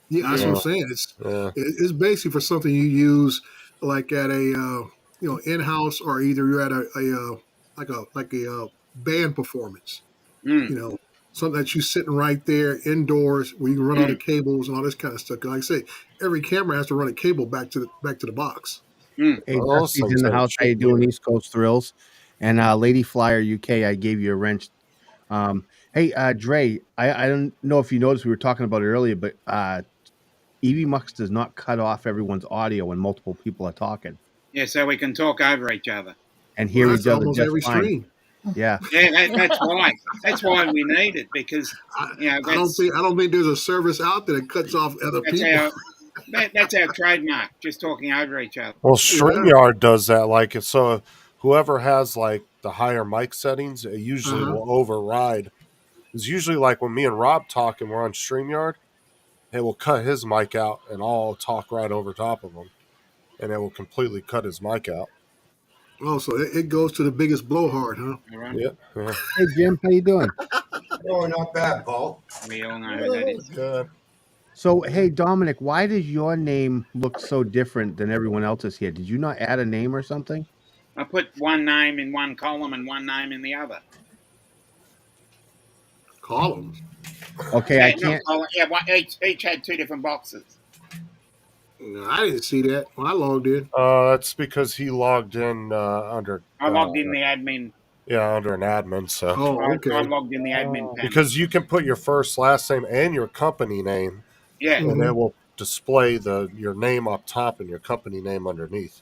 Yeah, that's what I'm Yeah, saying. yeah. It's basically for something you use like at a in house or either you're at a band performance. You know, something that you sitting right there indoors where you can run all the cables and all this kind of stuff. 'Cause like I say, every camera has to run a cable back to the box. Hey, Well, those Dusty's in things the ain't house. How shit you doing, either. East Coast Thrills? And Lady Flyer UK, I gave you a wrench. Hey, Dre, I don't know if you noticed we were talking about it earlier, but evmux does not cut off everyone's audio when multiple people are talking Yeah, so we can talk over each other. and Well, hear that's each other almost just every fine. stream. Yeah. Yeah, that's why. That's why we need it because I don't think there's a service out there that cuts off other that's people. that's our trademark. Just talking over each other. Well, Yeah. StreamYard does that. Like, so whoever has like the higher mic settings, it usually will override. It's usually like when me and Rob talk and we're on StreamYard, it will cut his mic out and I'll talk right over top of him, and it will completely cut his mic out. Oh, so it goes to the biggest blowhard, huh? All right. Yeah. Yeah. Hey, Jim, how you doing? Oh, not bad, Paul. We all know who that is. Good. So, hey, Dominic, why does your name look so different than everyone else's here? Did you not add a name or something? I put one name in one column and one name in the other. Columns. Okay, Yeah, I not can't. column. Yeah, each had two different boxes. No, I didn't see that when I logged in. That's because he logged in under. I logged in the admin. Yeah, under an admin. So Oh, okay. I logged in the admin panel. because you can put your first, last name, and your company name, Yeah. and it will display your name up top and your company name underneath.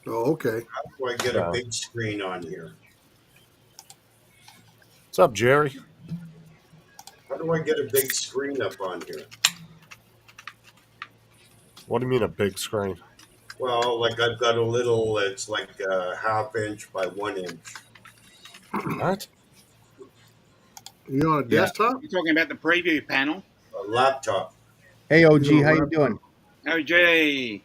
Oh, okay. How do I get a big screen on here? What's up, Jerry? How do I get a big screen up on here? What do you mean a big screen? Well, like I've got a little, it's like a 1/2 inch by 1 inch. What? You on a desktop? You're talking about the preview panel. A laptop. Hey, OG, You know, how you doing? Oh, gee.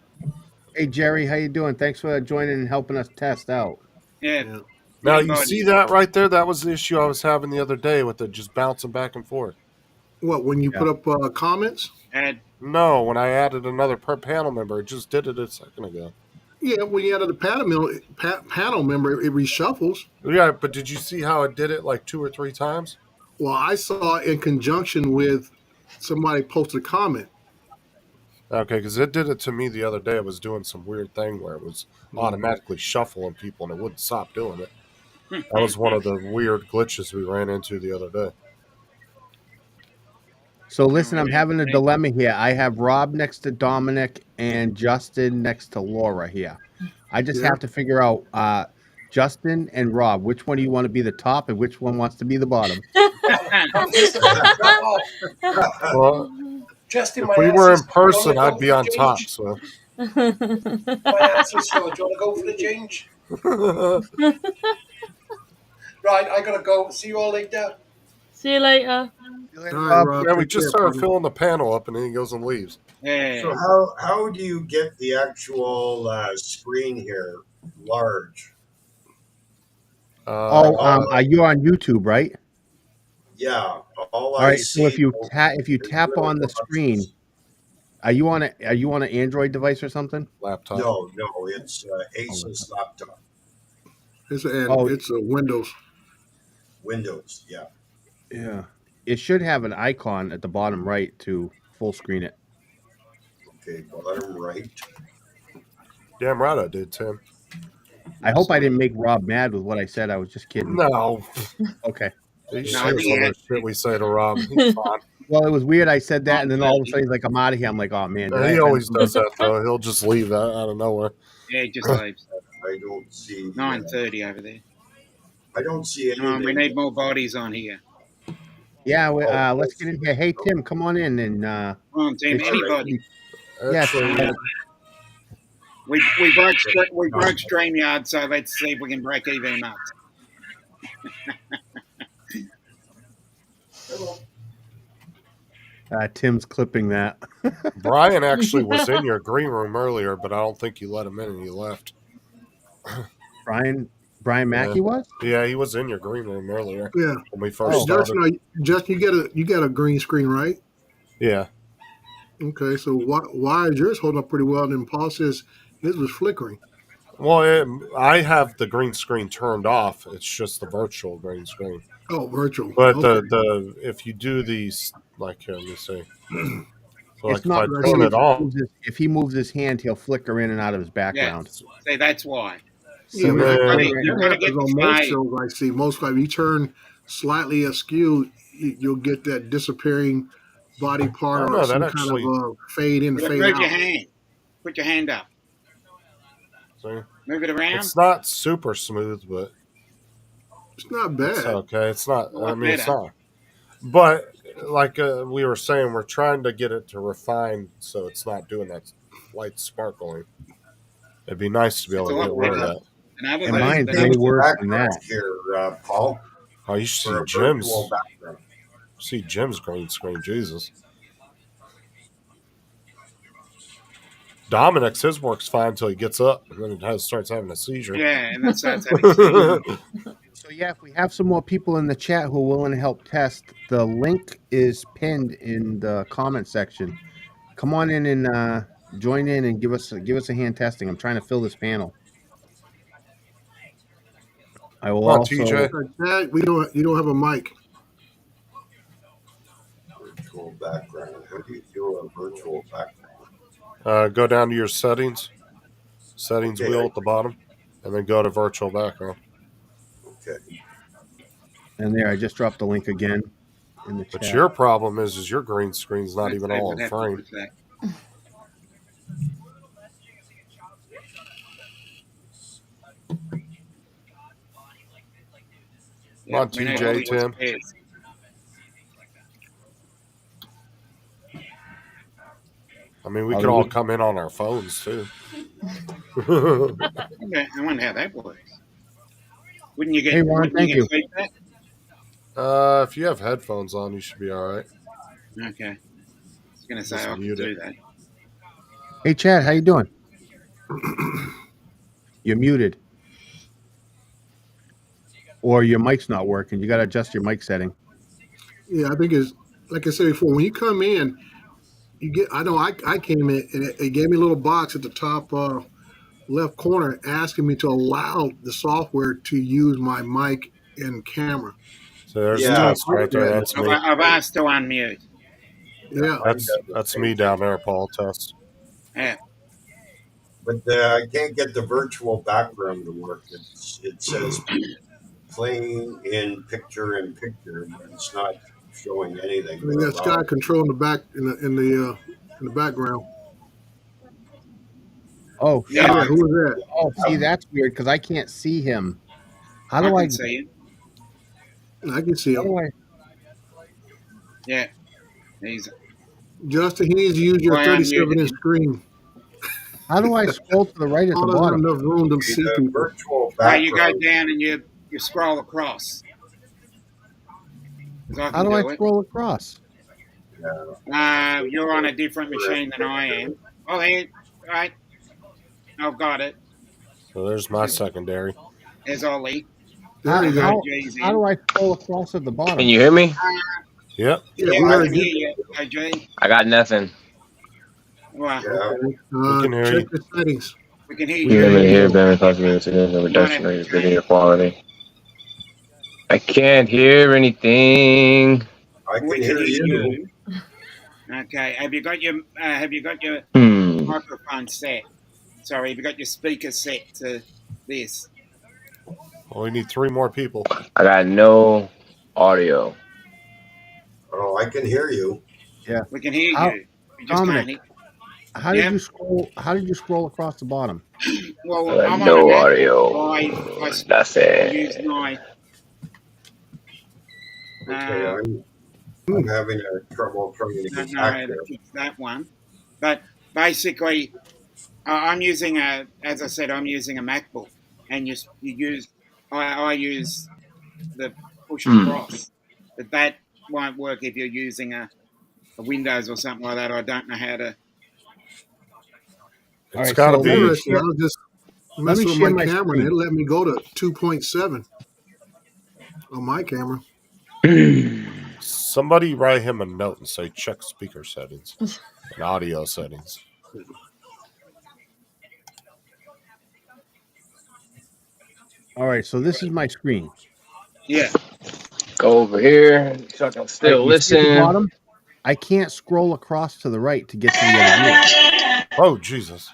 Hey, Jerry, how you doing? Thanks for joining and helping us test out. Yeah. Yeah. Now, you Anybody. see that right there? That was the issue I was having the other day with it just bouncing back and forth. What, when you Yeah. put up comments? Add. No, when I added another panel member, it just did it a second ago. Yeah, when you added a panel member, it reshuffles. Yeah, but did you see how it did it like 2 or 3 times? Well, I saw it in conjunction with somebody posted a comment. Okay, because it did it to me the other day. It was doing some weird thing where it was automatically shuffling people and it wouldn't stop doing it. That was one of the weird glitches we ran into the other day. So listen, Oh, I'm yeah. having a dilemma here. I have Rob next to Dominic and Justin next to Laura here. I just Yeah. have to figure out Justin and Rob, which one do you want to be the top and which one wants to be the bottom? Well, Justin, if my we were in answer's, do you person, wanna I'd go be for on the top. change? So My answer's so. Do you want to go for the change? Right, I gotta go. See you all later. See you later. See you later, All right, Rob. Rob. yeah, we take just care, started partner. filling the panel up, and then he goes and leaves. Yeah. So how do you get the actual screen here large? Are you on YouTube, right? Yeah, all All I right. So if see you is tap little on the screen, boxes. are you on an Android device or something? Laptop. No, it's Asus laptop, It's Oh, a Windows. Windows. Yeah. yeah. It should have an icon at the bottom right to full screen it. Okay, bottom right. Damn right I did, Tim. I hope I didn't make Rob mad with what I said. I was just kidding. No. Okay. He's No, I sure think some he of had the shit we say to Rob. He's fine. Well, it was weird. I said that, and then all of a 9:30. sudden he's like, "I'm out of here." I'm like, "Oh man, did I He offend always him?" does that, though. He'll just leave that out of nowhere. Yeah, just leaves. I don't see 9:30 over there. I don't see Come on, we anything. need more bodies on here. Yeah, Oh, let's get in here. Hey, Tim, come on in and Come on, Tim. it should Anybody? be- yes, Actually, We broke StreamYard, so let's see if we can break even up. Tim's clipping that. Brian actually was in your green room earlier, but I don't think you let him in and he left. Brian Mackey was? Yeah, he was in your green room earlier Yeah. when we first Hey, started. Justin, you got a green screen, right? Yeah. Okay, so why is yours holding up pretty well? And then Paul says his was flickering. Well, I have the green screen turned off. It's just the virtual green screen. Oh, virtual. But Okay. the if you do these, like, let me see. So, like, It's if I not turn it on, if he moves his hand, he'll flicker in and out of his background. See, that's why. Yeah, So but then- You're gonna get on most paid. shows I see, most like you turn slightly askew, you'll get that disappearing body part Oh, or no, some that kind actually- of fade in, Move fade your out. hand. Put your hand up. see, Move it around. it's not super smooth, but It's not bad. it's okay. It's not. Lot I mean, it's better. not. But like we were saying, we're trying to get it to refine so it's not doing that light sparkling. It'd be nice to be able It's a to get lot rid of better. that. Another And thing, mine's but way Change the worse than background that. here, Paul, Oh, you should for see a Jim's. virtual background. See Jim's green screen. Jesus. Dominic's his works fine until he gets up and then it starts having a seizure. yeah, and then starts having seizures. So yeah, if we have some more people in the chat who are willing to help test, the link is pinned in the comment section. Come on in and join in and give us a hand testing. I'm trying to fill this panel. I will Come on, also TJ. Dad, you don't have a mic. Virtual background. How do you do a virtual background? Go down to your settings Okay. wheel at the bottom, and then go to virtual background. Okay. and there I just dropped the link again in the But chat. your problem is your green screen's not Let's even see all what in happens frame. with that. Come on, we need TJ, all these Tim. pairs. I mean, we Oh, could there all was- come in on our phones too. Okay, I wonder how that works. Wouldn't you get? Hey, Ron, wouldn't thank you. get feedback? If you have headphones on, you should be all right. Okay. I was gonna say Just I could mute do it. that. Hey Chad, how you doing? You're muted. or your mic's not working. You got to adjust your mic setting. Yeah, I think it's like I said before. When you come in, you get. I know I came in and it gave me a little box at the top left corner asking me to allow the software to use my mic and camera. So there's And when I Yeah, Test click right there. that, That's me. I've asked to unmute. yeah, mine does the That's same me down thing. there, Paul. Test. Yeah. But I can't get the virtual background to work. It says playing in picture, but it's not showing anything and to they got allow. Sky Control in the back in the background. Oh Yeah, Yeah, shit! Yeah, who is that? Oh, see, that's weird because I can't see him. How I do I? can see it. I can see How him. do I? Yeah, he's. Justin, he needs to use your Well, I 37-inch unmuted him. screen. How do I scroll to the right at the Paul doesn't have bottom? enough room to see the people. virtual You go background. down and you scroll across because I How can do I do it. scroll across? You're on a different machine than I am. Oh, there, right. I've got it. So there's my secondary. There's Ollie. There How you go. OG's how in. do I scroll across at the Can bottom? you hear me? Yep. Yeah, Yeah, we I I heard can you. hear you, OG. I got nothing. Well, yeah, Okay. We can hear Check you. the settings. we can hear We you. can Hear hear me here, you. better possibility of You might have reduction to of change. video quality. I can't hear anything. I We can can hear hear you. you. Okay. Have you got your Hmm. microphone set? Sorry, have you got your speaker set to this? Well, we need 3 more people. I got no audio. Oh, I can hear you. Yeah. We can hear How you. We just can't Dominic? hear. How did Yep. you scroll? How did you scroll across the bottom? I Well, got I'm on a no Mac. audio. I use Nothing. my. Okay, Uh, I'm having a trouble trying to don't get know how back to there. fix that one, but basically, I'm using as I said, I'm using a MacBook, and you use. I use the push Hmm. across, but that won't work if you're using a Windows or something like that. I don't know how to. All It's right. got to So let me be. Interesting. I share. was just Let me messing with share my my camera and it screen. let me go to 2.7 on my camera. Somebody write him a note and say check speaker settings and audio settings. All right. So this is my screen. Yeah. Go over here so I can All right. still You see at the listen. bottom? I can't scroll across to the right to get to the other view. Oh, Jesus.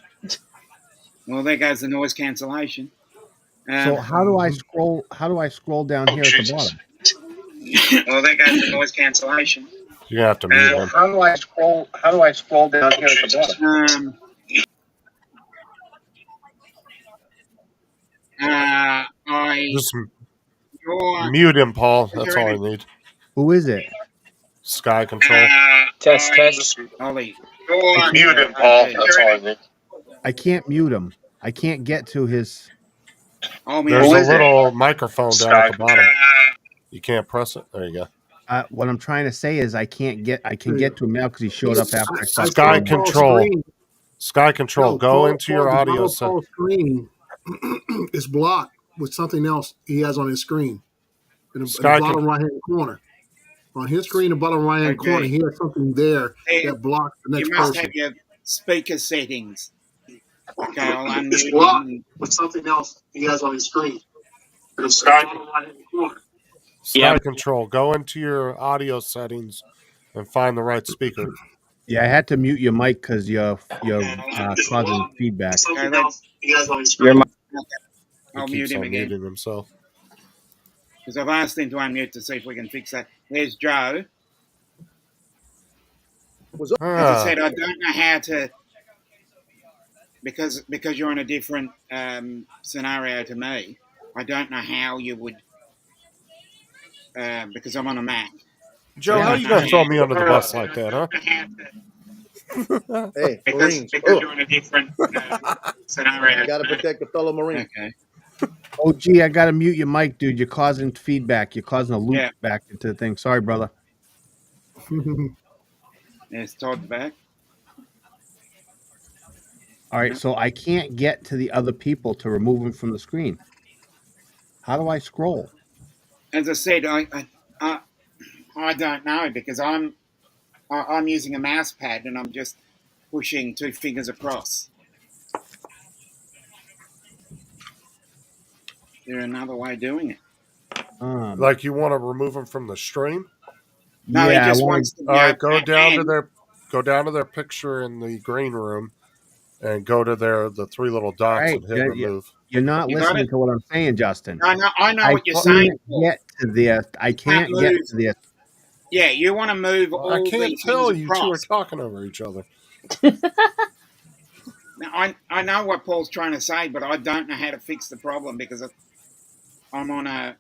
Well, there goes the noise cancellation. So how do I Mhm. scroll? How do I scroll down here at the bottom? Well, there goes the noise cancellation. You're going to have to mute him. How do I scroll? How do I scroll down here at the bottom? I Just you're mute him, Paul. is That's there all I any need. Who is it? Sky control. Test. Ollie? I can't. Mute him, Paul. That's all I need. I can't mute him. I can't get to his. I'll mute There's him. a little microphone down at the bottom. You can't press it. There you go. What I'm trying to say is I can't get. I can There you get go. to him now because he showed up after I I talked to Sky saw him. Paul's control. screen. Sky control. No, Go into your The audio bottom of set. Paul's screen is blocked with something else he has on his screen in the Sky bottom control. right hand corner. On his screen, the bottom right hand corner, Okay. he has something there Hey, that blocks the you next must have person. your speaker settings. Okay, I'll It's unmute blocked him. with something else he has on his screen. The bottom right hand corner. Sky control. Go into your audio settings and find the right speaker. Yeah, I had to mute your mic because you're It's causing blocked feedback. with something Okay, else he has on his screen. He I'll mute keeps him on again muting himself. because I've asked him to unmute to see if we can fix that. There's Joe. As I said, I don't know how to because you're in a different scenario to me. I don't know how you would because I'm on a Mac. Joe, I how don't you know gonna throw how. me under the bus like that, huh? Hey, Marines. Because you're in a different scenario. You got to protect the fellow Marine. Okay. Oh, gee, I gotta mute your mic, dude. You're causing feedback. You're causing a loop Yeah. back into the thing. Sorry, brother. There's Todd's back. All right, so I can't get to the other people to remove them from the screen. How do I scroll? as I said, I don't know because I'm using a mouse pad and I'm just pushing 2 fingers across. Is there another way of doing it? Like you want to remove them from the stream? No, yeah, he just wants to. All right, go down to their picture in the green room, and go to the 3 little dots and hit remove. You're not listening to what I'm saying, Justin. I know what you're saying. Get to this. I can't get to this. Yeah, you want to move all I can't these tell. things You across. two are talking over each other. Now, I know what Paul's trying to say, but I don't know how to fix the problem because I'm on a.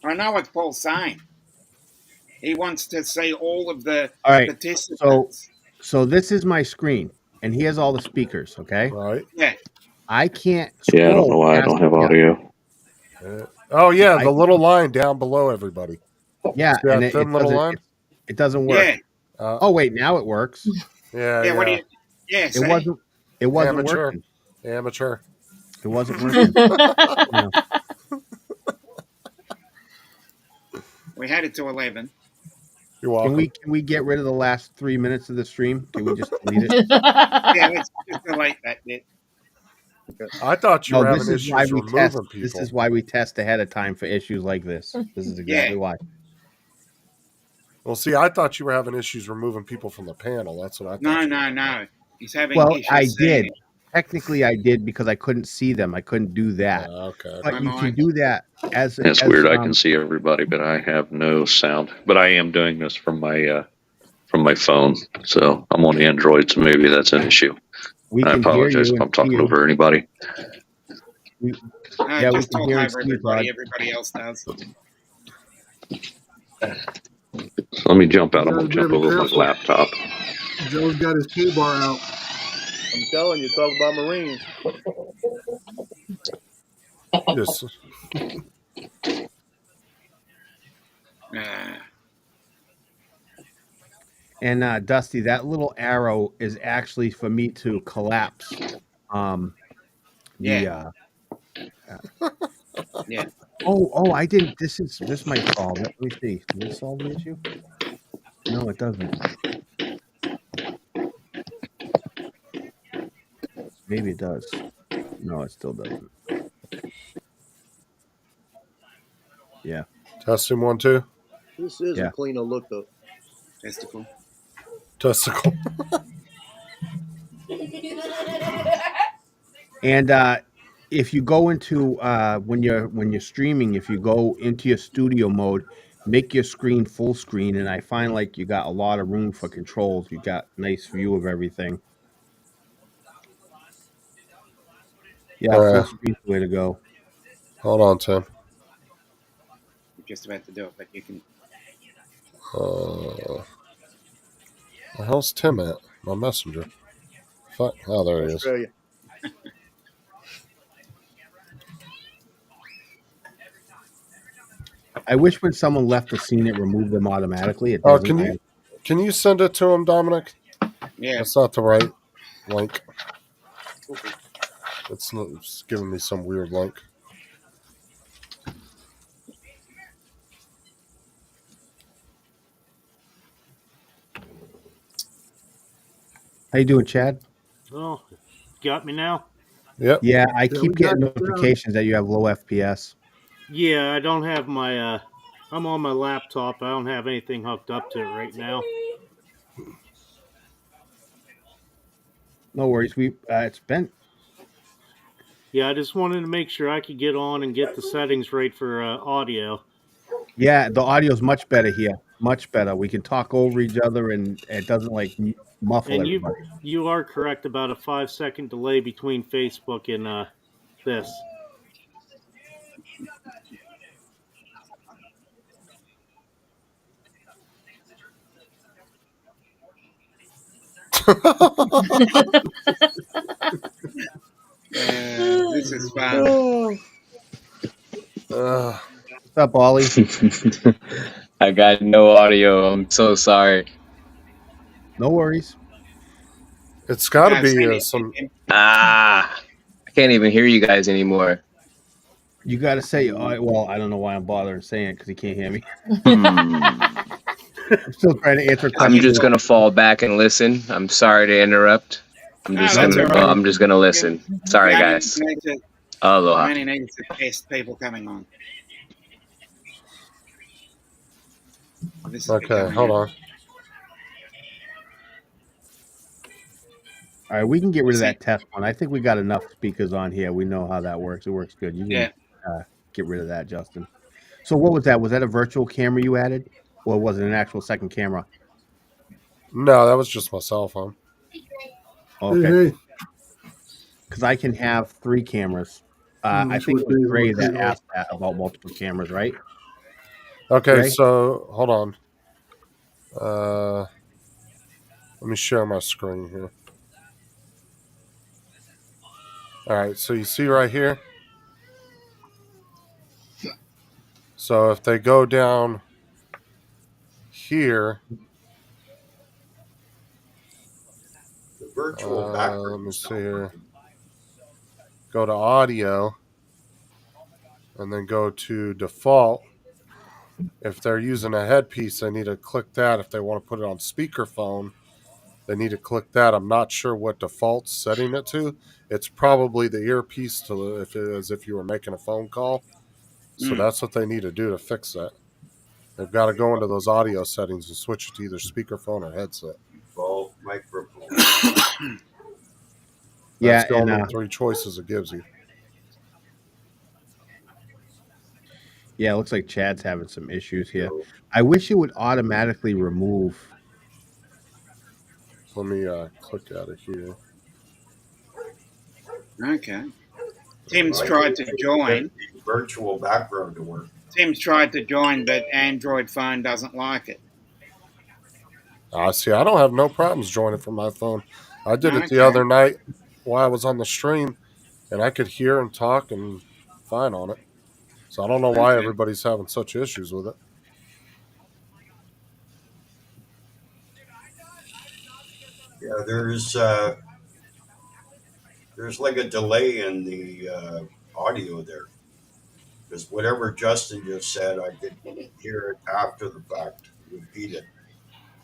I know what Paul's saying. He wants to see all of the participants. So this is my screen, and here's all the speakers. Okay. Right. Yeah. I can't. Yeah, I don't know why I don't have audio. Oh yeah, the little line down below everybody. Yeah, See that and thin little line? it doesn't work. Yeah. Oh wait, now it works. Yeah. What do you? Yeah. It wasn't. It wasn't Amateur. working. Amateur. It wasn't working. No. We had it to 11. You're welcome. Can we get rid of the last 3 minutes of the stream? Can we just delete it? Yeah, let's just delete that bit. I thought you were having issues removing people. This is why we test ahead of time for issues like this. This is exactly why. Well, see, I thought you were having issues removing people from the panel. That's what I thought. No. He's having issues. I did. Technically, I did because I couldn't see them. I couldn't do that. Okay. But you can do that as. That's weird. I can see everybody, but I have no sound. But I am doing this from my phone, so I'm on Android, so maybe that's an issue. I apologize if I'm talking over anybody. Just talk over everybody. Everybody else does. So let me jump out. I'm going to jump over my laptop. Joe's got his K-bar out. I'm telling you, talk about Marines. Yes. And Dusty, that little arrow is actually for me to collapse. Yeah. Oh, I didn't. This might solve it. Let me see. Does this solve the issue? No, it doesn't. Maybe it does. No, it still doesn't. Yeah. Testing 1, 2. This is a cleaner look, though. Testicle. And if you go into when you're streaming, if you go into your studio mode, make your screen full screen, and I find like you got a lot of room for controls. You got nice view of everything. Yeah, full screen's the way to go. Hold on, Tim. We're just about to do it, but you can. The hell's Tim at? My messenger. Fuck. Oh, there he is. I wish when someone left the scene, it removed them automatically. It doesn't. Can you send it to him, Dominic? Yeah. That's not the right link. It's giving me some weird link. How you doing, Chad? Oh, got me now? Yep. Yeah, I keep getting notifications that you have low FPS. Yeah, I don't have my, I'm on my laptop. I don't have anything hooked up to it right now. No worries. It's been. Yeah, I just wanted to make sure I could get on and get the settings right for audio. Yeah, the audio is much better here. Much better. We can talk over each other, and it doesn't like muffle and everybody. You are correct about a 5-second delay between Facebook and this. This is fun. What's up, Ollie? I got no audio. I'm so sorry. No worries. It's got to be some. can't even hear you guys anymore. You got to say, well, I don't know why I'm bothering saying it because he can't hear me. I'm still trying to answer questions. I'm just gonna fall back and listen. I'm sorry to interrupt. I'm just gonna listen. Sorry, guys. Aloha. We only need to test people coming on. Okay, hold on. All right, we can get rid of that test one. I think we got enough speakers on here. We know how that works. It works good. You can get rid of that, Justin. So what was that? Was that a virtual camera you added? Or was it an actual second camera? No, that was just my cell phone. Okay. Because I can have 3 cameras. I think it was Gray that asked that about multiple cameras, right? Okay, Gray? so hold on. Let me share my screen here. All right, so you see right here? So if they go down here, the virtual background. Let me see here. Go to audio, and then go to default. If they're using a headpiece, they need to click that. If they want to put it on speakerphone, they need to click that. I'm not sure what default's setting it to. It's probably the earpiece as if you were making a phone call. So that's what they need to do to fix that. They've got to go into those audio settings and switch it to either speakerphone or headset. Default microphone. That's the only 3 choices it gives you. Yeah, it looks like Chad's having some issues here. I wish it would automatically remove. Let me click out of here. Okay. Tim's tried to join. Virtual background to work. Tim's tried to join, but Android phone doesn't like it. See, I don't have no problems joining from my phone. I did it the other night while I was on the stream, and I could hear and talk and fine on it. So I don't know why everybody's having such issues with it. Yeah, there's like a delay in the audio there. Because whatever Justin just said, I could hear it after the fact, repeated.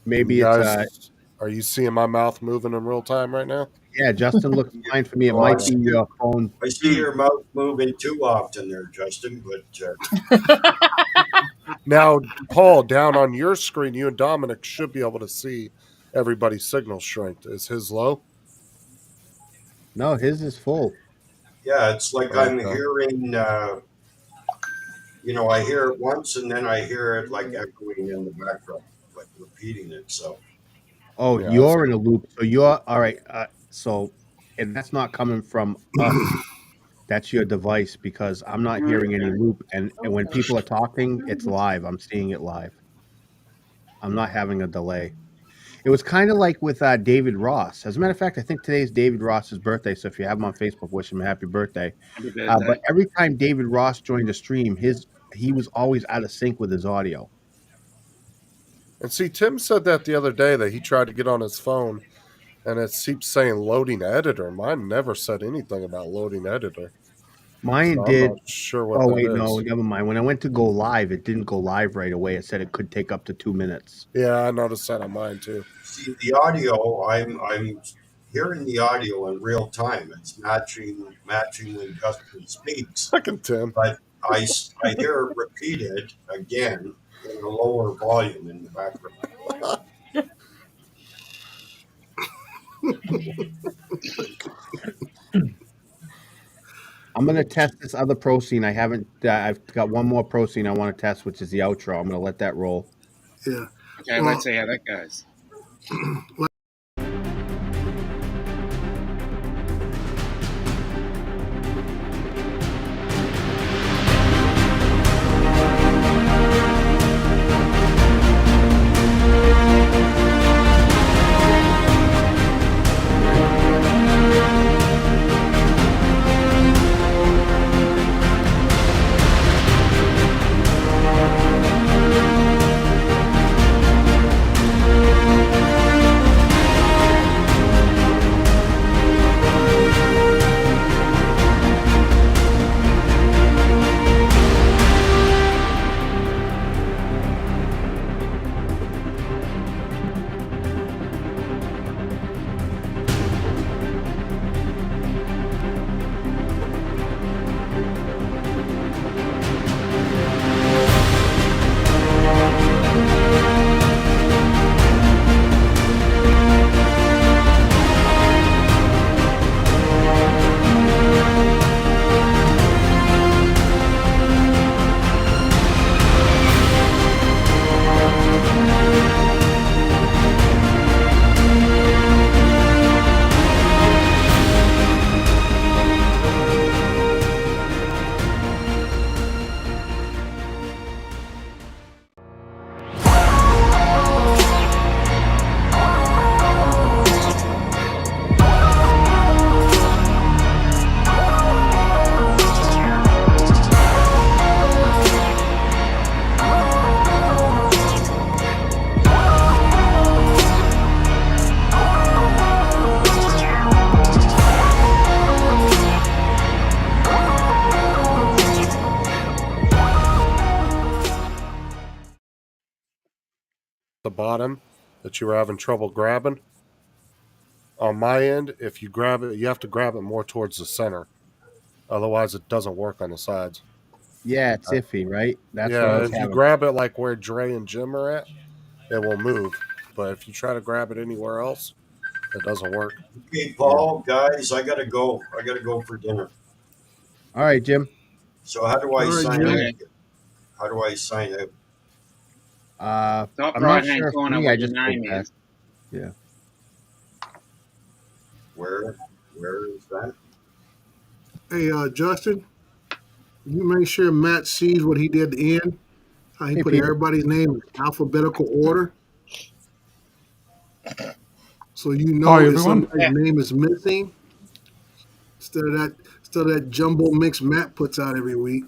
Maybe it's are you seeing my mouth moving in real time right now? Yeah, Justin looks fine for me. It might be your phone. I see your mouth moving too often there, Justin. But now, Paul, down on your screen, you and Dominic should be able to see everybody's signal strength. Is his low? No, his is full. Yeah, it's like I'm hearing. I hear it once, and then I hear it like echoing in the background, like repeating it. So. Oh, yeah, you're in a loop. So you're all right. And that's not coming from us. That's your device because I'm not hearing any loop. And when people are talking, it's live. I'm seeing it live. I'm not having a delay. It was kind of like with David Ross. As a matter of fact, I think today's David Ross's birthday. So if you have him on Facebook, wish him a happy birthday. But every time David Ross joined the stream, he was always out of sync with his audio. And see, Tim said that the other day that he tried to get on his phone and it keeps saying loading editor. Mine never said anything about loading editor. Mine so did. I'm not sure what No, never mind. When I went to go live, it didn't go live right away. It said it could take up to 2 minutes. Yeah, I noticed that on mine too. See, the audio, I'm hearing the audio in real time. It's matching when Justin speaks. Fucking Tim. But I hear it repeated again in a lower volume in the background. I'm going to test this other pro scene. I've got one more pro scene I want to test, which is the outro. I'm going to let that roll. Yeah. Okay, let's see how that goes. bottom that you were having trouble grabbing. On my end, if you grab it, you have to grab it more towards the center. Otherwise, it doesn't work on the sides. Yeah, it's iffy, right? That's what I Yeah, was if you having. grab it like where Dre and Jim are at, it will move. But if you try to grab it anywhere else, it doesn't work. Okay, Paul, guys, I gotta go. I gotta go for dinner. All right, Jim. So how do I All right, sign Jim. out? Okay. How do I sign out? Top I'm not right hand sure. For corner me, I where your just go name back. is. Yeah. Where is that? Hey, Justin, you make sure Matt sees what he did at the end. How he Hey, put Peter. everybody's name in alphabetical order. So you know Hi, if everyone. somebody's name is missing instead of that jumbo mix Matt puts out every week.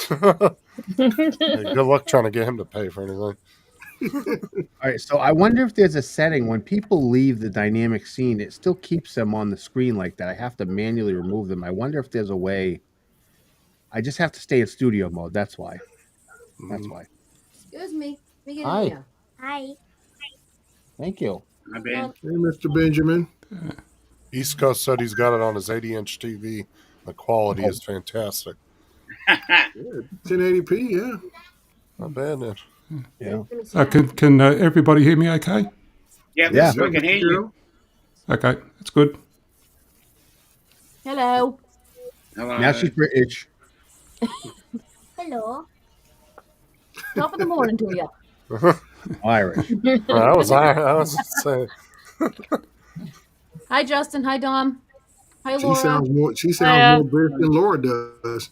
Hey, good luck trying to get him to pay for anything. All right, so I wonder if there's a setting when people leave the dynamic scene, it still keeps them on the screen like that. I have to manually remove them. I wonder if there's a way. I just have to stay in studio mode. That's why. That's why. Excuse me. Let me get Hi. in here. Hi. Thank you. I bet. Hey, Mr. Benjamin. East Coast said he's got it on his 80-inch TV. The quality Oh. is fantastic. Yeah, 1080p, yeah. Not bad, then. Yeah. Can everybody hear me okay? Yep, Yeah. we can hear you. Okay, that's good. Hello. Hello. Now she's British. Hello. Top of the morning to you. Irish. I was saying. Hi, Justin. Hi, Dom. Hi, She Laura. sounds more British than Laura does.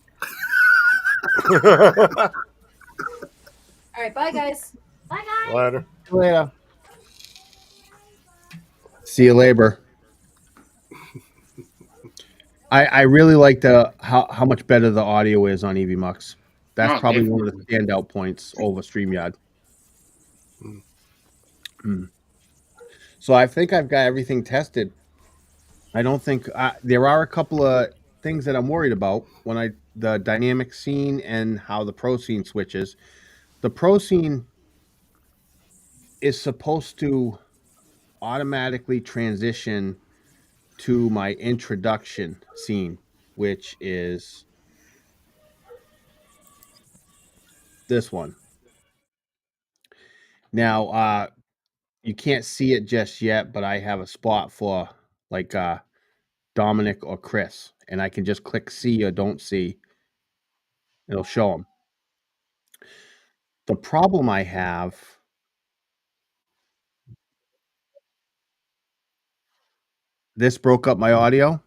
All right, bye, guys. Bye, guys. Later. Later. See you later. I really like how much better the audio is on evmux. That's Oh, probably one of definitely. the standout points over StreamYard. So I think I've got everything tested. I don't think there are a couple of things that I'm worried about when the dynamic scene and how the pro scene switches. The pro scene is supposed to automatically transition to my introduction scene, which is this one. Now, you can't see it just yet, but I have a spot for like Dominic or Chris, and I can just click see or don't see. It'll show them. The problem I have, this broke up my audio.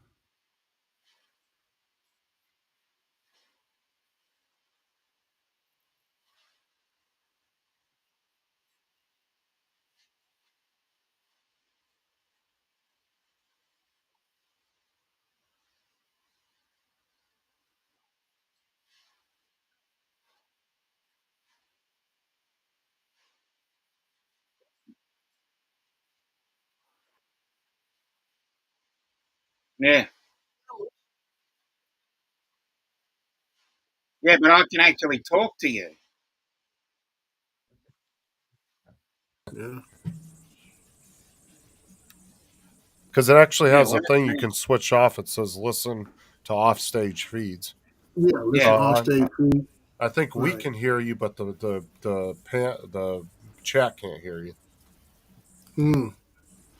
Yeah. Yeah, but I can actually talk to you. Yeah. Because it actually Yeah, has a what? thing you can switch off. It says listen to offstage feeds. Yeah, listen, offstage feed. I think we Right. can hear you, but the chat can't hear you.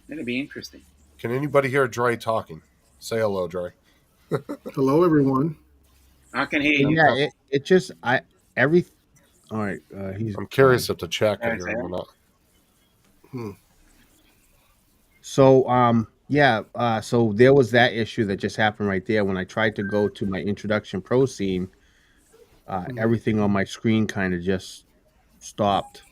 That'd be interesting. Can anybody hear Dre talking? Say hello, Dre. Hello, everyone. I can hear you. Yeah, it just every. All right, he's. I'm curious gone. if the chat can hear him or not. So yeah, so there was that issue that just happened right there when I tried to go to my introduction pro scene. Everything on my screen kind of just stopped,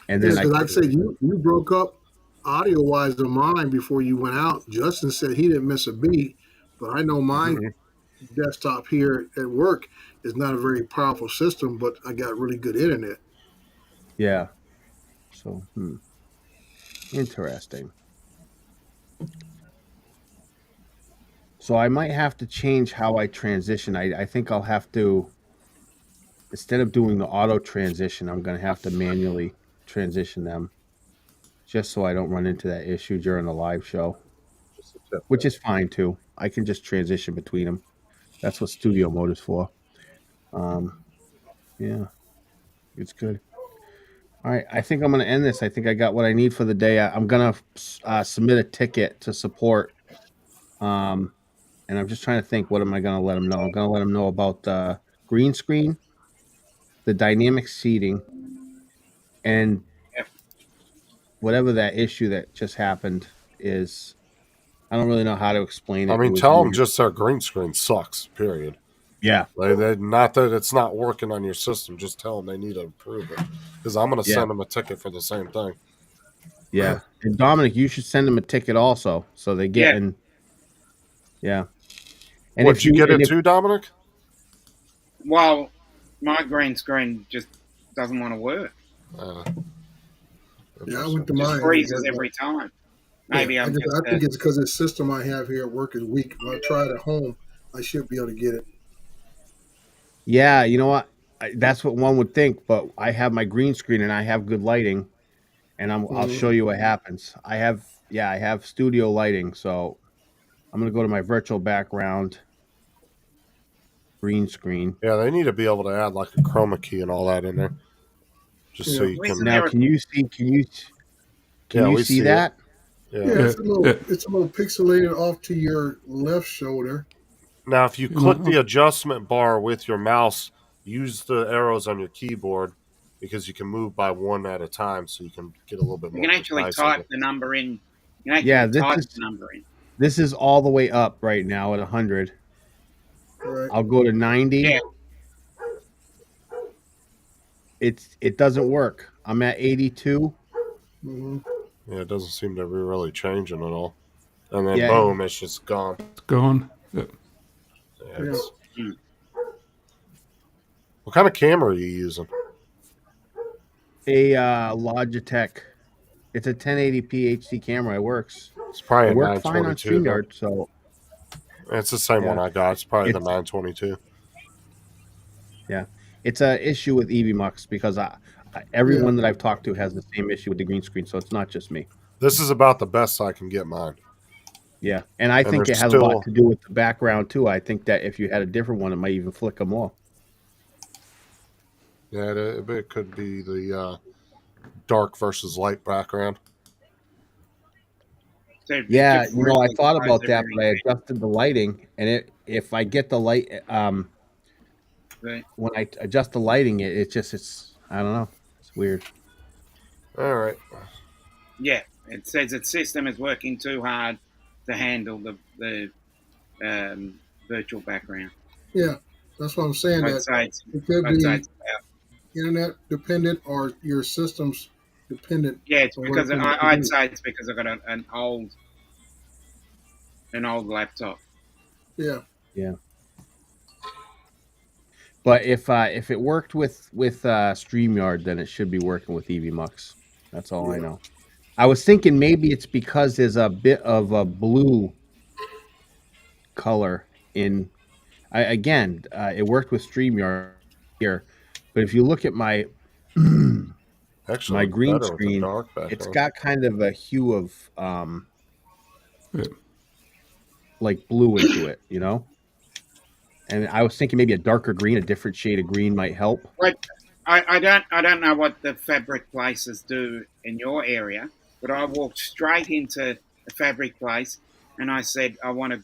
and Yeah, then I. because like I said, you broke up audio wise on mine before you went out. Justin said he didn't miss a beat, but I know my desktop here at work is not a very powerful system, but I got really good internet. Yeah. So interesting. So I might have to change how I transition. I think I'll have to, instead of doing the auto transition, I'm going to have to manually transition them, just so I don't run into that issue during the live show, which is fine too. I can just transition between them. That's what studio mode is for. Yeah, it's good. All right, I think I'm going to end this. I think I got what I need for the day. I'm going to submit a ticket to support. And I'm just trying to think, what am I going to let them know? I'm going to let them know about the green screen, the dynamic seating, and whatever that issue that just happened is. I don't really know how to explain it. I mean, It was tell them weird. just their green screen sucks, period. Yeah. Not that it's not working on your system. Just tell them they need to improve it. Because I'm going to send them a ticket for the same thing. Yeah. And Dominic, you should send them a ticket also, so they get in. Yeah. And Would you get it too, Dominic? Well, my green screen just doesn't want to work. Yeah, I went to It just mine. freezes every time. Maybe I I'm just. think it's because the system I have here at work is weak. When I try it at home, I should be able to get it. Yeah, you know what? That's what one would think, but I have my green screen and I have good lighting, and I'll show you what happens. I have studio lighting, so I'm gonna go to my virtual background green screen. Yeah, they need to be able to add like a chroma key and all that in there, just so you can. Now, can you see that? Yeah. It's a little pixelated off to your left shoulder. Now, if you click the adjustment bar with your mouse, use the arrows on your keyboard because you can move by one at a time, so you can get a little bit more. You can actually type the number in. You can Yeah, actually type the number in. This is all the way up right now at 100. Right. I'll go to 90. Yeah. It doesn't work. I'm at 82. Mm-hmm. Yeah, it doesn't seem to be really changing at all. And then Yeah. boom, it's just gone. It's gone. Yep. Yeah, What kind of camera are you using? A Logitech. It's a 1080p HD camera. It works. It's probably it a worked fine on 922. StreamYard. So It's the same one I got. It's probably the 922. Yeah, it's a issue with evmux because everyone that I've talked to has the same issue with the green screen. So it's not just me. This is about the best I can get mine. Yeah, and I think it has a lot to do with the background too. I think that if you had a different one, it might even flicker more. Yeah, it could be the dark versus light background. Yeah, I thought about that, but I adjusted the lighting, and if I get the light, when I adjust the lighting, it's I don't know, it's weird. All right. Yeah, it says its system is working too hard to handle the virtual background. Yeah, that's what I'm saying. It could be internet dependent or your system's dependent. Yeah, it's because I'd say it's because I've got an old laptop. Yeah. Yeah. But if it worked with StreamYard, then it should be working with evmux. That's all I know. I was thinking maybe it's because there's a bit of a blue color in. It worked with StreamYard here, but if you look at my my green screen, it's got kind of a hue of like blue into it, And I was thinking maybe a darker green, a different shade of green might help. I don't know what the fabric places do in your area, but I walked straight into a fabric place and I said I want a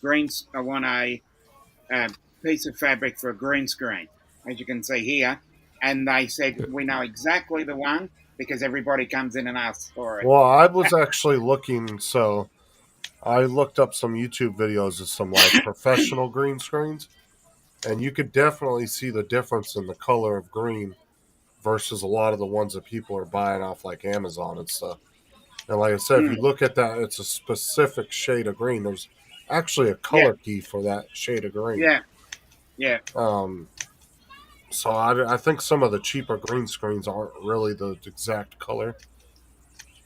piece of fabric for a green screen, as you can see here, and they said we know exactly the one because everybody comes in and asks for it. Well, I was actually looking, so I looked up some YouTube videos of some like professional green screens, and you could definitely see the difference in the color of green versus a lot of the ones that people are buying off like Amazon and stuff. And like I said, if you look at that, it's a specific shade of green. There's actually a color key for that shade of green. Yeah. So I think some of the cheaper green screens aren't really the exact color,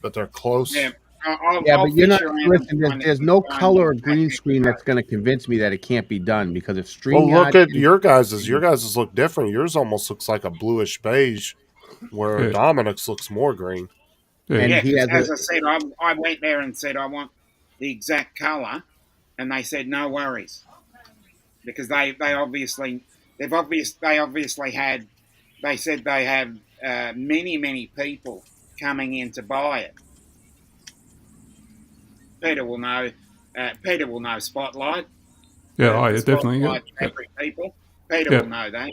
but they're close. Yeah. But you're not. Listen, there's no color or green screen that's going to convince me that it can't be done because if StreamYard. Well, look at your guys's. Your guys's look different. Yours almost looks like a bluish beige. Where Dominic's looks more green. Yeah, because as I said, I went there and said I want the exact color, and they said no worries, because they obviously had, they said they have many people coming in to buy it. Peter will know. Peter will know Spotlight. Yeah, The definitely. Spotlight Yeah. fabric people. Peter Yeah. will know that.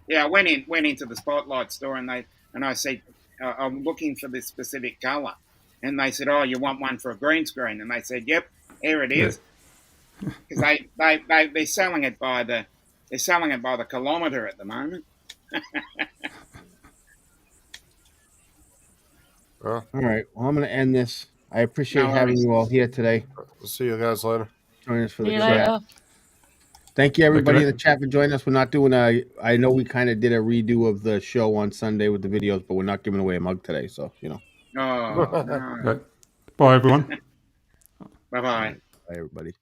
Yeah, I went into the Spotlight store and I said, I'm looking for this specific color, and they said, oh, you want one for a green screen? And they said, yep, here it is. Because they're selling it by the kilometre at the moment. All right. Well, I'm going to end this. I appreciate having you all here today. We'll see you guys later. Join us for See the you chat. later. Thank you, everybody in the chat, for joining us. We're not doing I know we kind of did a redo of the show on Sunday with the videos, but we're not giving away a mug today. So, you know. Oh, no. Bye, everyone. Bye-bye. Bye, everybody.